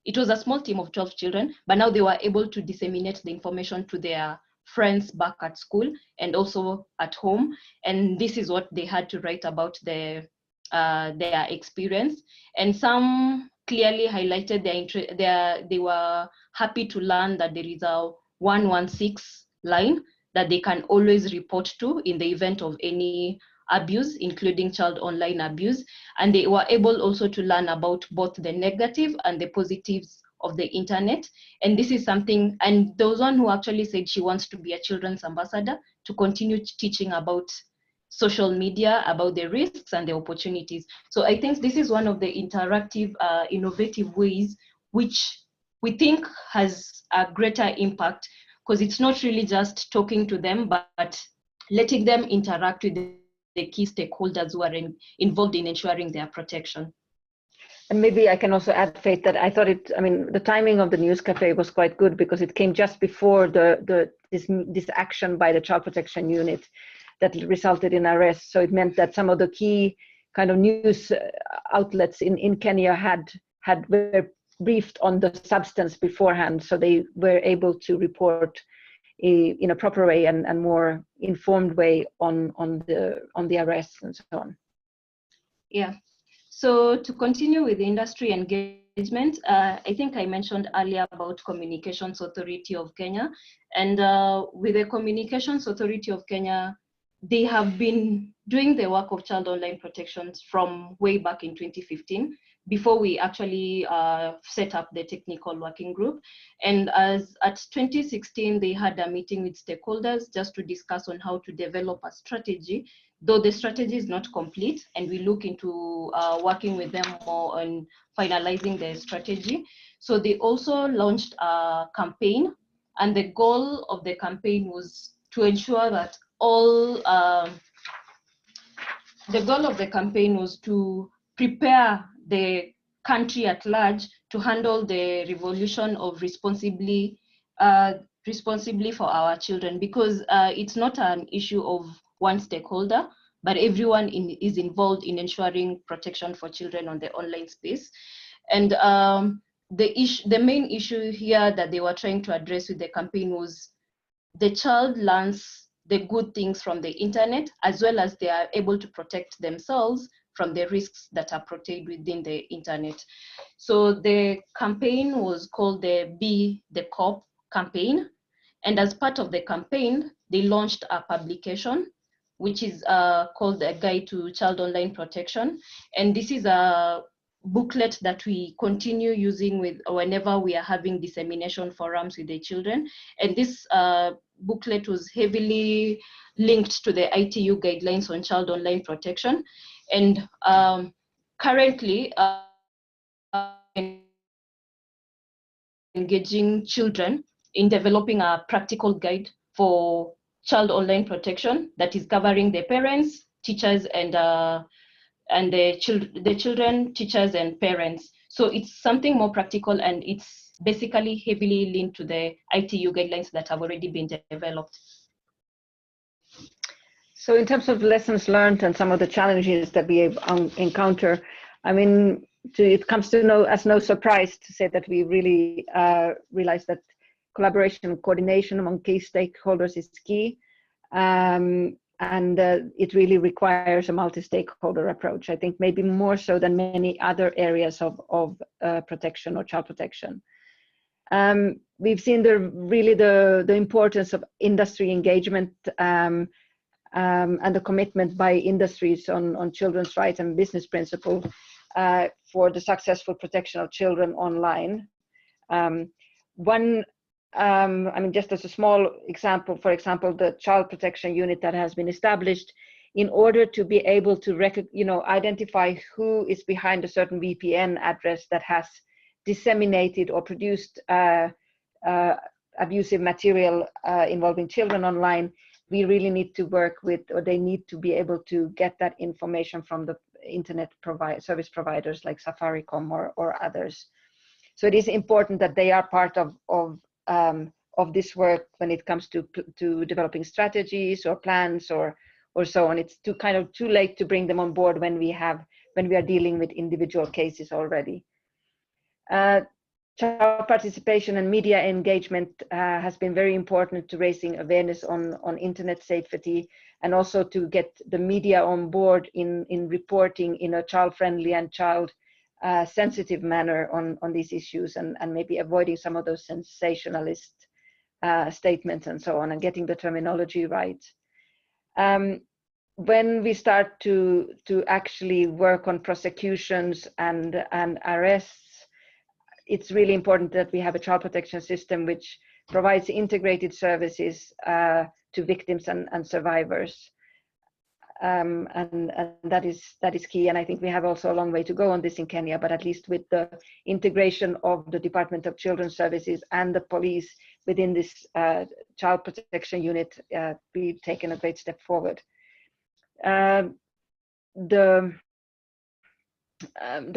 it was a small team of 12 children, but now they were able to disseminate the information to their friends back at school and also at home. And this is what they had to write about their experience. And some clearly highlighted they were happy to learn that there is a 116 line that they can always report to in the event of any abuse, including child online abuse. And they were able also to learn about both the negative and the positives of the internet. And this is something, and there was one who actually said she wants to be a children's ambassador to continue teaching about social media, about the risks and the opportunities. So I think this is one of the interactive, innovative ways which we think has a greater impact, because it's not really just talking to them, but letting them interact with the key stakeholders who are involved in ensuring their protection. And maybe I can also add, Faith, that I thought the timing of the News Cafe was quite good, because it came just before this action by the Child Protection Unit that resulted in arrest. So it meant that some of the key kind of news outlets in Kenya were briefed on the substance beforehand, so they were able to report in a proper way and more informed way on the arrests and so on. Yeah. So to continue with the industry engagement, I think I mentioned earlier about Communications Authority of Kenya, and with the Communications Authority of Kenya, they have been doing the work of child online protections from way back in 2015, before we actually set up the technical working group. And as at 2016, they had a meeting with stakeholders just to discuss on how to develop a strategy, though the strategy is not complete, and we look into working with them more on finalizing the strategy. So they also launched a campaign, and the goal of the campaign was to ensure that the goal of the campaign was to prepare the country at large to handle the revolution of responsibly for our children, because it's not an issue of one stakeholder, but everyone is involved in ensuring protection for children on the online space. And the main issue here that they were trying to address with the campaign was the child learns the good things from the internet, as well as they are able to protect themselves from the risks that are portrayed within the internet. So the campaign was called the Be the Cop campaign. And as part of the campaign, they launched a publication, which is called A Guide to Child Online Protection. And this is a booklet that we continue using with whenever we are having dissemination forums with the children. And this booklet was heavily linked to the ITU guidelines on child online protection. And currently, engaging children in developing a practical guide for child online protection that is covering the parents, teachers, and the children, teachers, and parents. So it's something more practical, and it's basically heavily linked to the ITU guidelines that have already been developed. So in terms of lessons learned and some of the challenges that we have encounter, I mean, it comes to as no surprise to say that we really realize that collaboration and coordination among key stakeholders is key. And it really requires a multi-stakeholder approach, I think maybe more so than many other areas of protection or child protection. We've seen the importance of industry engagement and the commitment by industries on children's rights and business principles for the successful protection of children online. I mean, just as a small example, for example, the child protection unit that has been established in order to be able to identify who is behind a certain VPN address that has disseminated or produced abusive material involving children online. We really need to work with, or they need to be able to get that information from the internet service providers like Safaricom or others. So it is important that they are part of this work when it comes to developing strategies or plans or so on. It's too late to bring them on board when we are dealing with individual cases already. Child participation and media engagement has been very important to raising awareness on internet safety, and also to get the media on board in reporting in a child-friendly and child-sensitive manner on these issues, and maybe avoiding some of those sensationalist statements and so on, and getting the terminology right. When we start to actually work on prosecutions and arrests, it's really important that we have a child protection system which provides integrated services to victims and survivors. And that is key. And I think we have also a long way to go on this in Kenya, but at least with the integration of the Department of Children's Services and the police within this child protection unit, we've taken a great step forward. The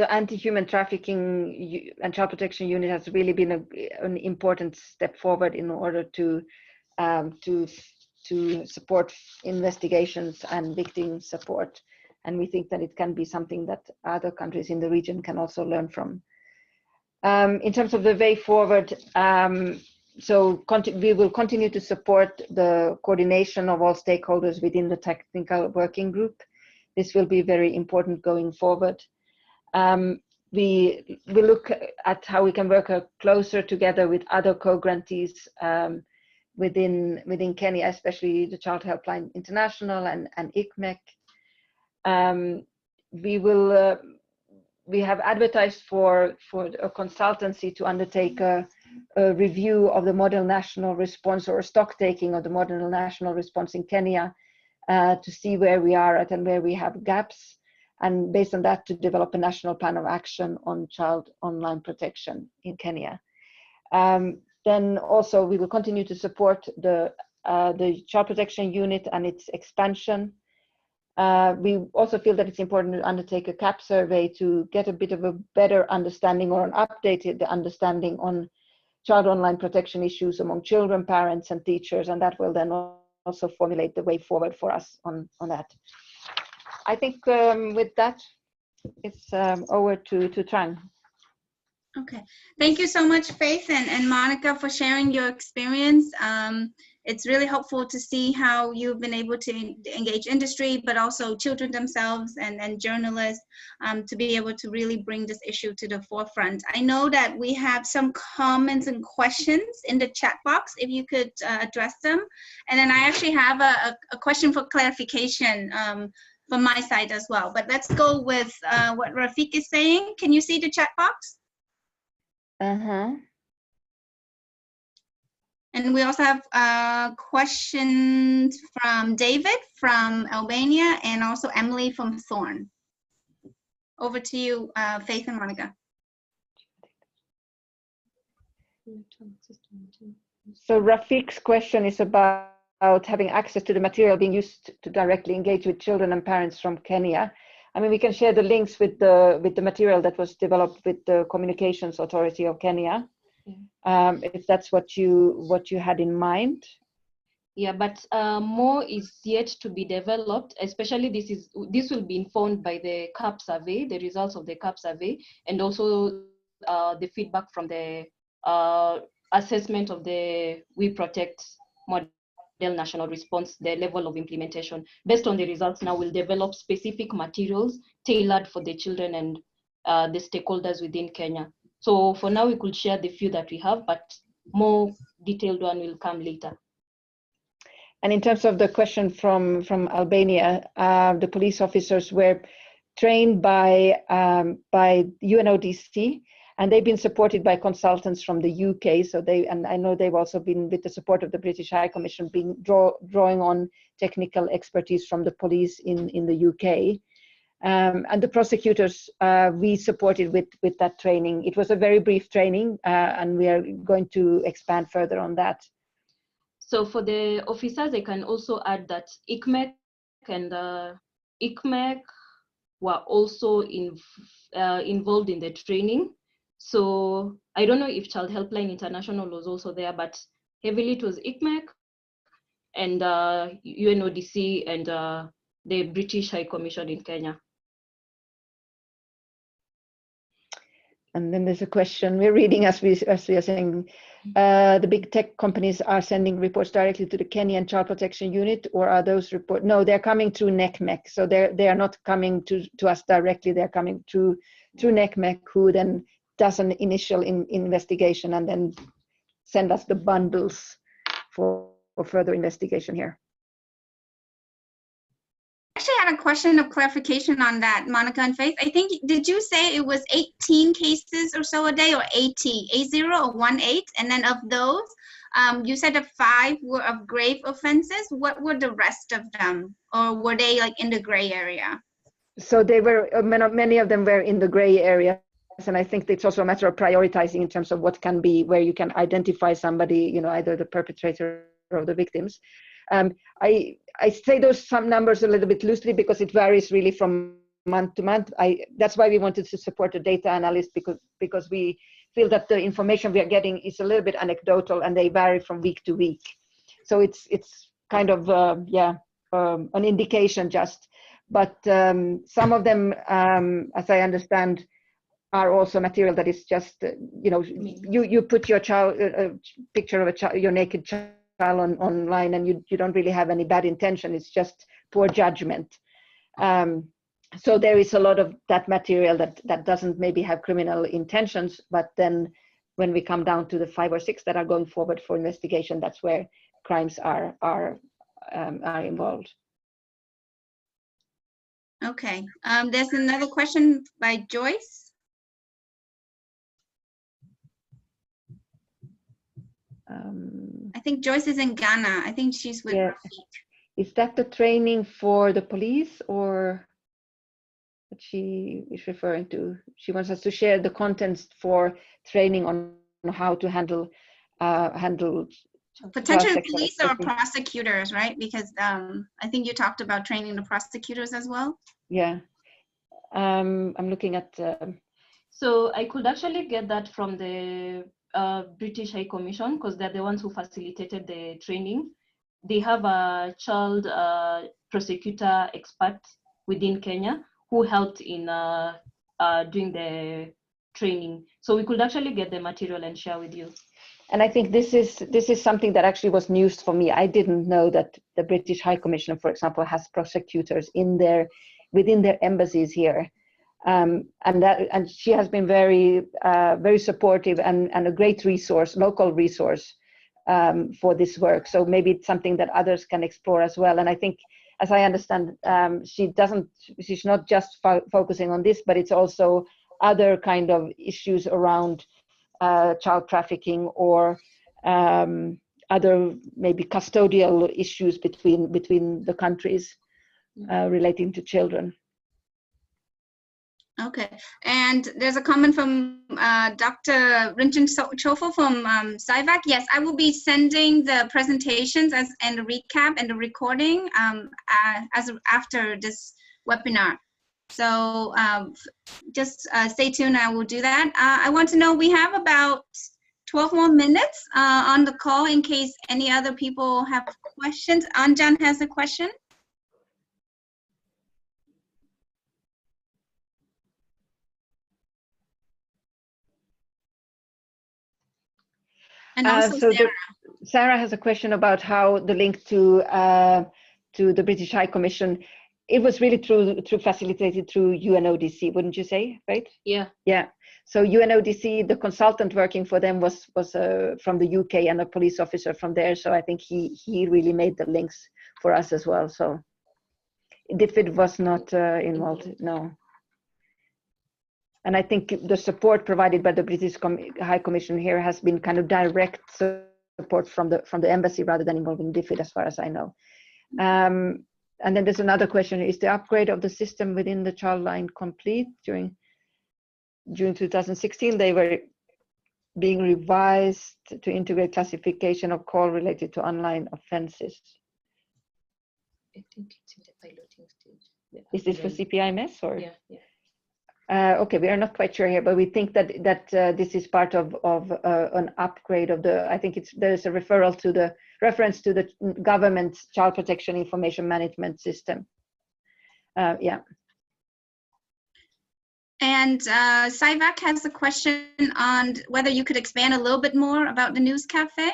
anti-human trafficking and child protection unit has really been an important step forward in order to support investigations and victim support, and we think that it can be something that other countries in the region can also learn from. In terms of the way forward, we will continue to support the coordination of all stakeholders within the technical working group. This will be very important going forward. We look at how we can work closer together with other co-grantees within Kenya, especially the Child Helpline International and ICMEC. We have advertised for a consultancy to undertake a review of the model national response, or a stock taking of the model national response in Kenya, to see where we are at and where we have gaps, and based on that to develop a national plan of action on child online protection in Kenya. Then also we will continue to support the Child Protection Unit and its expansion. We also feel that it's important to undertake a CAP survey to get a bit of a better understanding, or an updated understanding, on child online protection issues among children, parents, and teachers, and that will then also formulate the way forward for us on that. I think with that, it's over to Trang. Okay, thank you so much, Faith and Monica, for sharing your experience. It's really helpful to see how you've been able to engage industry, but also children themselves and journalists, to be able to really bring this issue to the forefront. I know that we have some comments and questions in the chat box, if you could address them. And then I actually have a question for clarification from my side as well. But let's go with what Rafiq is saying. Can you see the chat box? And we also have questions from David from Albania, and also Emily from Thorn. Over to you, Faith and Monica. So Rafiq's question is about having access to the material being used to directly engage with children and parents from Kenya. I mean, we can share the links with the material that was developed with the Communications Authority of Kenya, if that's what you had in mind. Yeah, but more is yet to be developed. Especially this will be informed by the CAP survey, the results of the CAP survey, and also the feedback from the assessment of the We Protect model national response, the level of implementation. Based on the results, now we'll develop specific materials tailored for the children and the stakeholders within Kenya. So for now, we could share the few that we have, but more detailed one will come later. And in terms of the question from Albania, the police officers were trained by UNODC, and they've been supported by consultants from the UK. So and I know they've also been, with the support of the British High Commission, drawing on technical expertise from the police in the UK. And the prosecutors we supported with that training. It was a very brief training, and we are going to expand further on that. So for the officers, I can also add that ICMEC and ICMEC were also involved in the training. So I don't know if Child Helpline International was also there, but heavily it was ICMEC and UNODC and the British High Commission in Kenya. And then there's a question we're reading as we are saying, the big tech companies are sending reports directly to the Kenyan Child Protection Unit, or are those reports? No, they're coming through NECMEC. So they are not coming to us directly. They're coming through NECMEC, who then does an initial investigation and then send us the bundles for further investigation here. Actually, I had a question of clarification on that, Monica and Faith. I think, did you say it was 18 cases or so a day, or 80 or 18? And then of those, you said that 5 were of grave offenses. What were the rest of them, or were they like in the gray area? So they were, many of them were in the gray area. And I think it's also a matter of prioritizing in terms of what can be, where you can identify somebody, either the perpetrator or the victims. I say some numbers a little bit loosely because it varies really from month to month. That's why we wanted to support the data analyst, because we feel that the information we are getting is a little bit anecdotal and they vary from week to week. So it's kind of an indication just. But some of them, as I understand, are also material that is just, you know, you put your child, a picture of a child, your naked child online, and you don't really have any bad intention. It's just poor judgment. So there is a lot of that material that doesn't maybe have criminal intentions, but then when we come down to the 5 or 6 that are going forward for investigation, that's where crimes are involved. Okay. There's another question by Joyce. I think Joyce is in Ghana. I think she's with Rafik. Is that the training for the police, or what she is referring to? She wants us to share the contents for training on how to handle potentially police or prosecutors, right? Because I think you talked about training the prosecutors as well. Yeah. I'm looking at. So I could actually get that from the British High Commission, because they're the ones who facilitated the training. They have a child prosecutor expert within Kenya who helped in doing the training. So we could actually get the material and share with you. And I think this is something that actually was news for me. I didn't know that the British High Commission, for example, has prosecutors within their embassies here. And she has been very supportive and a great resource, local resource for this work. So maybe it's something that others can explore as well. And I think, as I understand, she's not just focusing on this, but it's also other kind of issues around child trafficking or other maybe custodial issues between the countries relating to children. Okay, and there's a comment from Dr. Rinchen Chofo from SciVac. Yes, I will be sending the presentations and the recap and the recording after this webinar. So just stay tuned, I will do that. I want to know, we have about 12 more minutes on the call in case any other people have questions. Anjan has a question. And also Sarah. Sarah has a question about how the link to the British High Commission. It was really facilitated through UNODC, wouldn't you say, right? Yeah. Yeah. So UNODC, the consultant working for them was from the UK and a police officer from there. So I think he really made the links for us as well. So DFID was not involved, no. And I think the support provided by the British High Commission here has been kind of direct support from the embassy rather than involving DFID, as far as I know. And then there's another question: is the upgrade of the system within the child line complete? During June 2016, they were being revised to integrate classification of call related to online offenses. I think it's in the piloting stage. Yeah. Is this for CPIMS or? Yeah. Okay, we are not quite sure here, but we think that this is part of an upgrade of the. I think there's a reference to the government's child protection information management system. Yeah. And SciVac has a question on whether you could expand a little bit more about the News Cafe.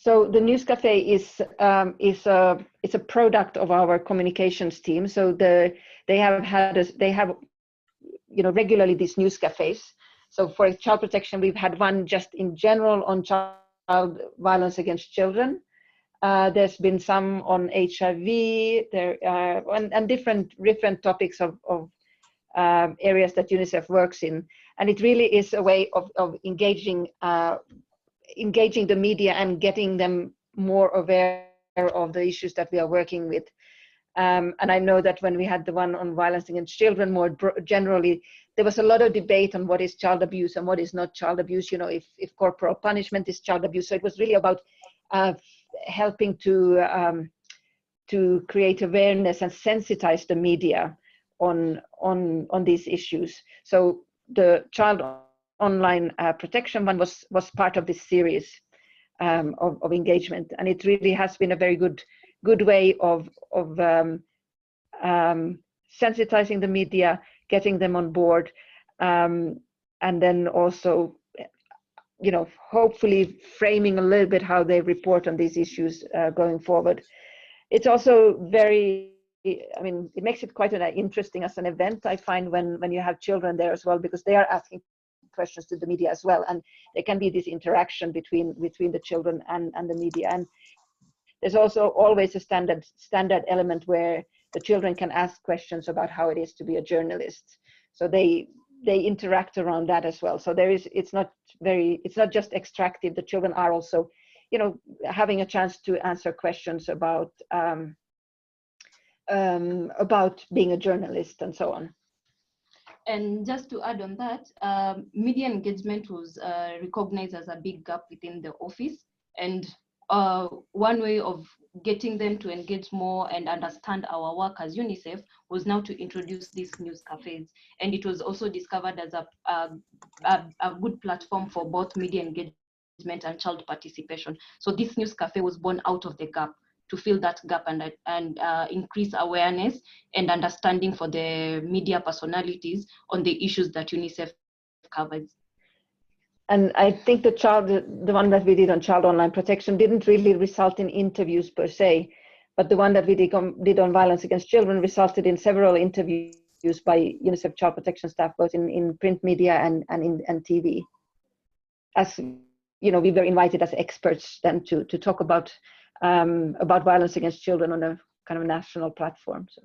So the News Cafe is a product of our communications team. So they have regularly these news cafes. So for child protection, we've had one just in general on child violence against children. There's been some on HIV, and different topics of areas that UNICEF works in. And it really is a way of engaging the media and getting them more aware of the issues that we are working with. And I know that when we had the one on violence against children, more generally, there was a lot of debate on what is child abuse and what is not child abuse, if corporal punishment is child abuse. So it was really about helping to create awareness and sensitize the media on these issues. So the child online protection one was part of this series of engagement, and it really has been a very good way of sensitizing the media, getting them on board, and then also, you know, hopefully framing a little bit how they report on these issues going forward. It's also very, I mean, it makes it quite interesting as an event, I find, when you have children there as well, because they are asking questions to the media as well, and there can be this interaction between the children and the media. And there's also always a standard element where the children can ask questions about how it is to be a journalist. So they interact around that as well. So it's not just extractive. The children are also, you know, having a chance to answer questions about being a journalist and so on. And just to add on that, media engagement was recognized as a big gap within the office. And one way of getting them to engage more and understand our work as UNICEF was now to introduce these news cafes. And it was also discovered as a good platform for both media engagement and child participation. So this news cafe was born out of the gap, to fill that gap and increase awareness and understanding for the media personalities on the issues that UNICEF covers. And I think the one that we did on child online protection didn't really result in interviews per se, but the one that we did on violence against children resulted in several interviews by UNICEF child protection staff, both in print media and TV. As you know, we were invited as experts then to talk about violence against children on a kind of national platform. So.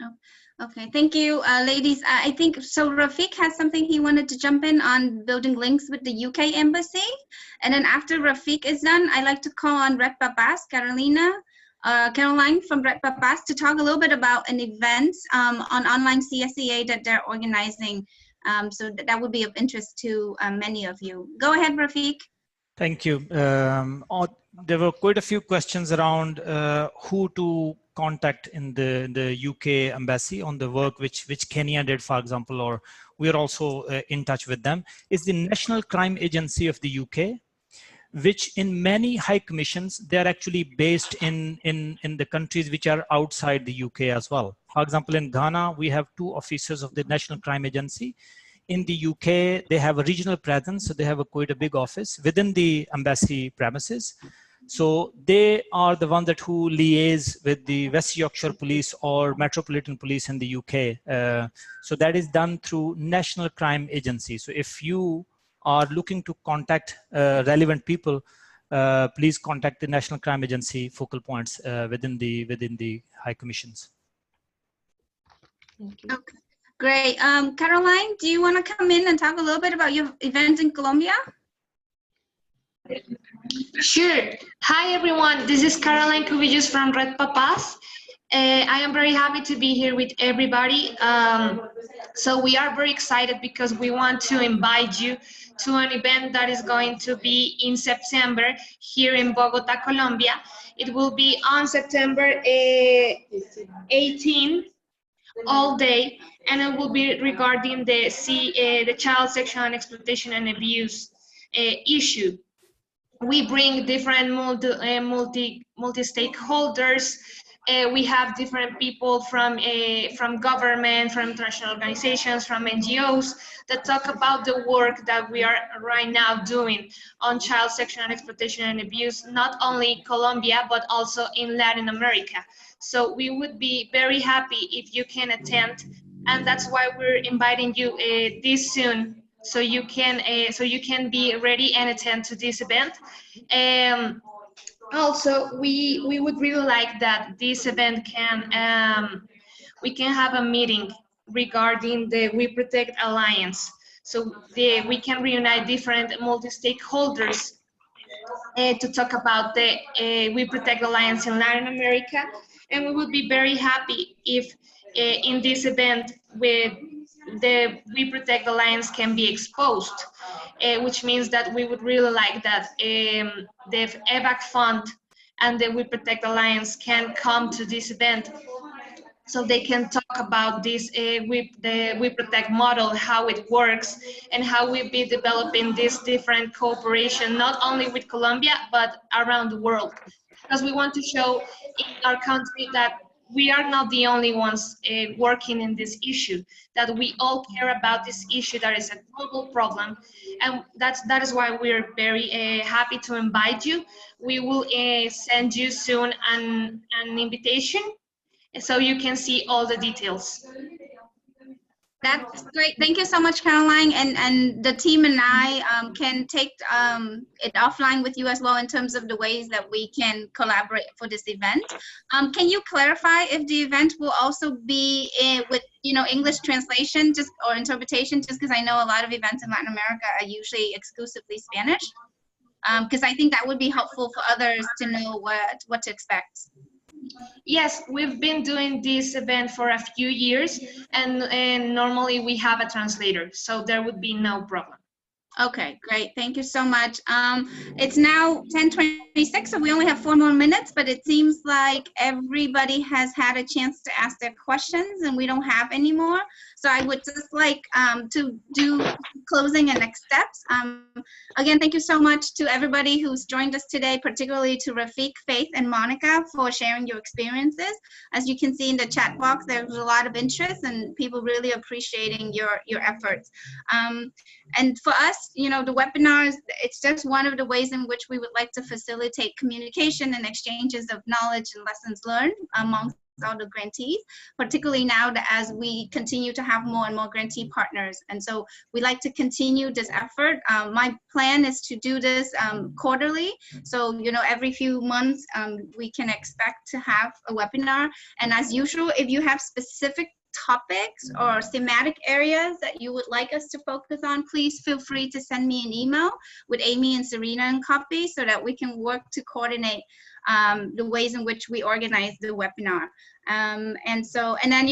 Oh, okay, thank you, ladies. I think so. Rafiq has something he wanted to jump in on building links with the UK embassy, and then after Rafiq is done, I'd like to call on Red Papas, Caroline from Red Papas, to talk a little bit about an event on online CSEA that they're organizing. So that would be of interest to many of you. Go ahead, Rafiq. Thank you. There were quite a few questions around who to contact in the UK embassy on the work which Kenya did, for example, or we are also in touch with them, is the National Crime Agency of the UK, which in many high commissions, they're actually based in the countries which are outside the UK as well. For example, in Ghana, we have 2 officers of the National Crime Agency. In the UK, they have a regional presence, so they have quite a big office within the embassy premises. So they are the ones who liaise with the West Yorkshire Police or Metropolitan Police in the UK. So that is done through National Crime Agency. So if you are looking to contact relevant people, please contact the National Crime Agency focal points within the High Commissions. Thank you. Okay, great. Caroline, do you want to come in and talk a little bit about your event in Colombia? Sure. Hi, everyone. This is Caroline Cubillos from Red Papas. I am very happy to be here with everybody. So we are very excited because we want to invite you to an event that is going to be in September here in Bogota, Colombia. It will be on September 18, all day, and it will be regarding the child sexual exploitation and abuse issue. We bring different multi stakeholders. We have different people from government, from international organizations, from NGOs that talk about the work that we are right now doing on child sexual exploitation and abuse, not only in Colombia, but also in Latin America. So we would be very happy if you can attend, and that's why we're inviting you this soon. So you can be ready and attend to this event. Also, we would really like that this event we can have a meeting regarding the We Protect Alliance. So we can reunite different multi-stakeholders to talk about the We Protect Alliance in Latin America. And we would be very happy if in this event with the We Protect Alliance can be exposed, which means that we would really like that the EVAC Fund and the We Protect Alliance can come to this event so they can talk about this the We Protect model, how it works, and how we'll be developing this different cooperation, not only with Colombia, but around the world. Because we want to show in our country that we are not the only ones working in this issue, that we all care about this issue that is a global problem. And that is why we're very happy to invite you. We will send you soon an invitation so you can see all the details. That's great. Thank you so much, Caroline. And the team and I can take it offline with you as well in terms of the ways that we can collaborate for this event. Can you clarify if the event will also be with English translation or interpretation? Just because I know a lot of events in Latin America are usually exclusively Spanish. Because I think that would be helpful for others to know what to expect. Yes, we've been doing this event for a few years, and normally we have a translator, so there would be no problem. Okay, great. Thank you so much. It's now 10:26, so we only have 4 more minutes, but it seems like everybody has had a chance to ask their questions and we don't have any more. So I would just like to do closing and next steps. Again, thank you so much to everybody who's joined us today, particularly to Rafiq, Faith, and Monica for sharing your experiences. As you can see in the chat box, there's a lot of interest and people really appreciating your efforts. And for us, the webinars, it's just one of the ways in which we would like to facilitate communication and exchanges of knowledge and lessons learned amongst all the grantees, particularly now that as we continue to have more and more grantee partners. And so we like to continue this effort. My plan is to do this quarterly. So, every few months we can expect to have a webinar. And as usual, if you have specific topics or thematic areas that you would like us to focus on, please feel free to send me an email with Amy and Serena in copy so that we can work to coordinate the ways in which we organize the webinar. And then,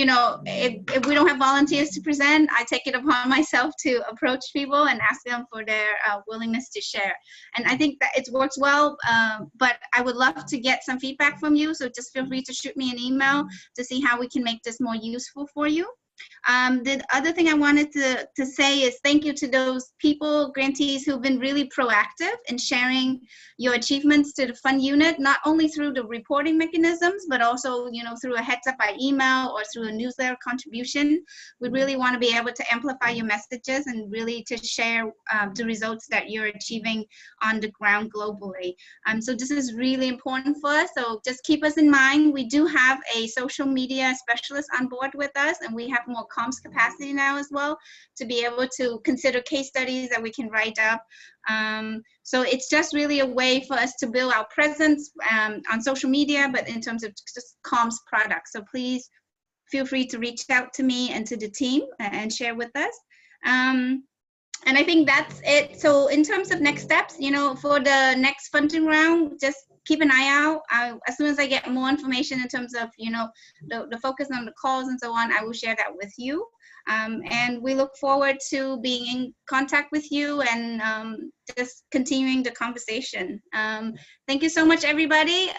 if we don't have volunteers to present, I take it upon myself to approach people and ask them for their willingness to share. And I think that it works well, but I would love to get some feedback from you. So just feel free to shoot me an email to see how we can make this more useful for you. The other thing I wanted to say is thank you to those people, grantees, who've been really proactive in sharing your achievements to the fund unit, not only through the reporting mechanisms, but also, through a heads up by email or through a newsletter contribution. We really want to be able to amplify your messages and really to share the results that you're achieving on the ground globally. So this is really important for us. So just keep us in mind. We do have a social media specialist on board with us, and we have more comms capacity now as well to be able to consider case studies that we can write up. So it's just really a way for us to build our presence on social media, but in terms of just comms products. So please feel free to reach out to me and to the team and share with us. And I think that's it. So in terms of next steps, for the next funding round, just keep an eye out. As soon as I get more information in terms of, the focus on the calls and so on, I will share that with you. And we look forward to being in contact with you and just continuing the conversation. Thank you so much, everybody.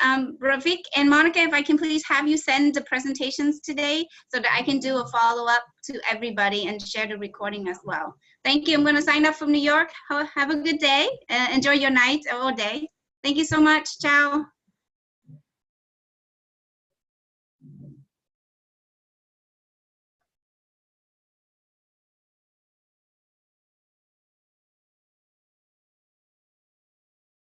Rafiq and Monica, if I can please have you send the presentations today so that I can do a follow-up to everybody and share the recording as well. Thank you. I'm going to sign up from New York. Have a good day. Enjoy your night or day. Thank you so much. Ciao.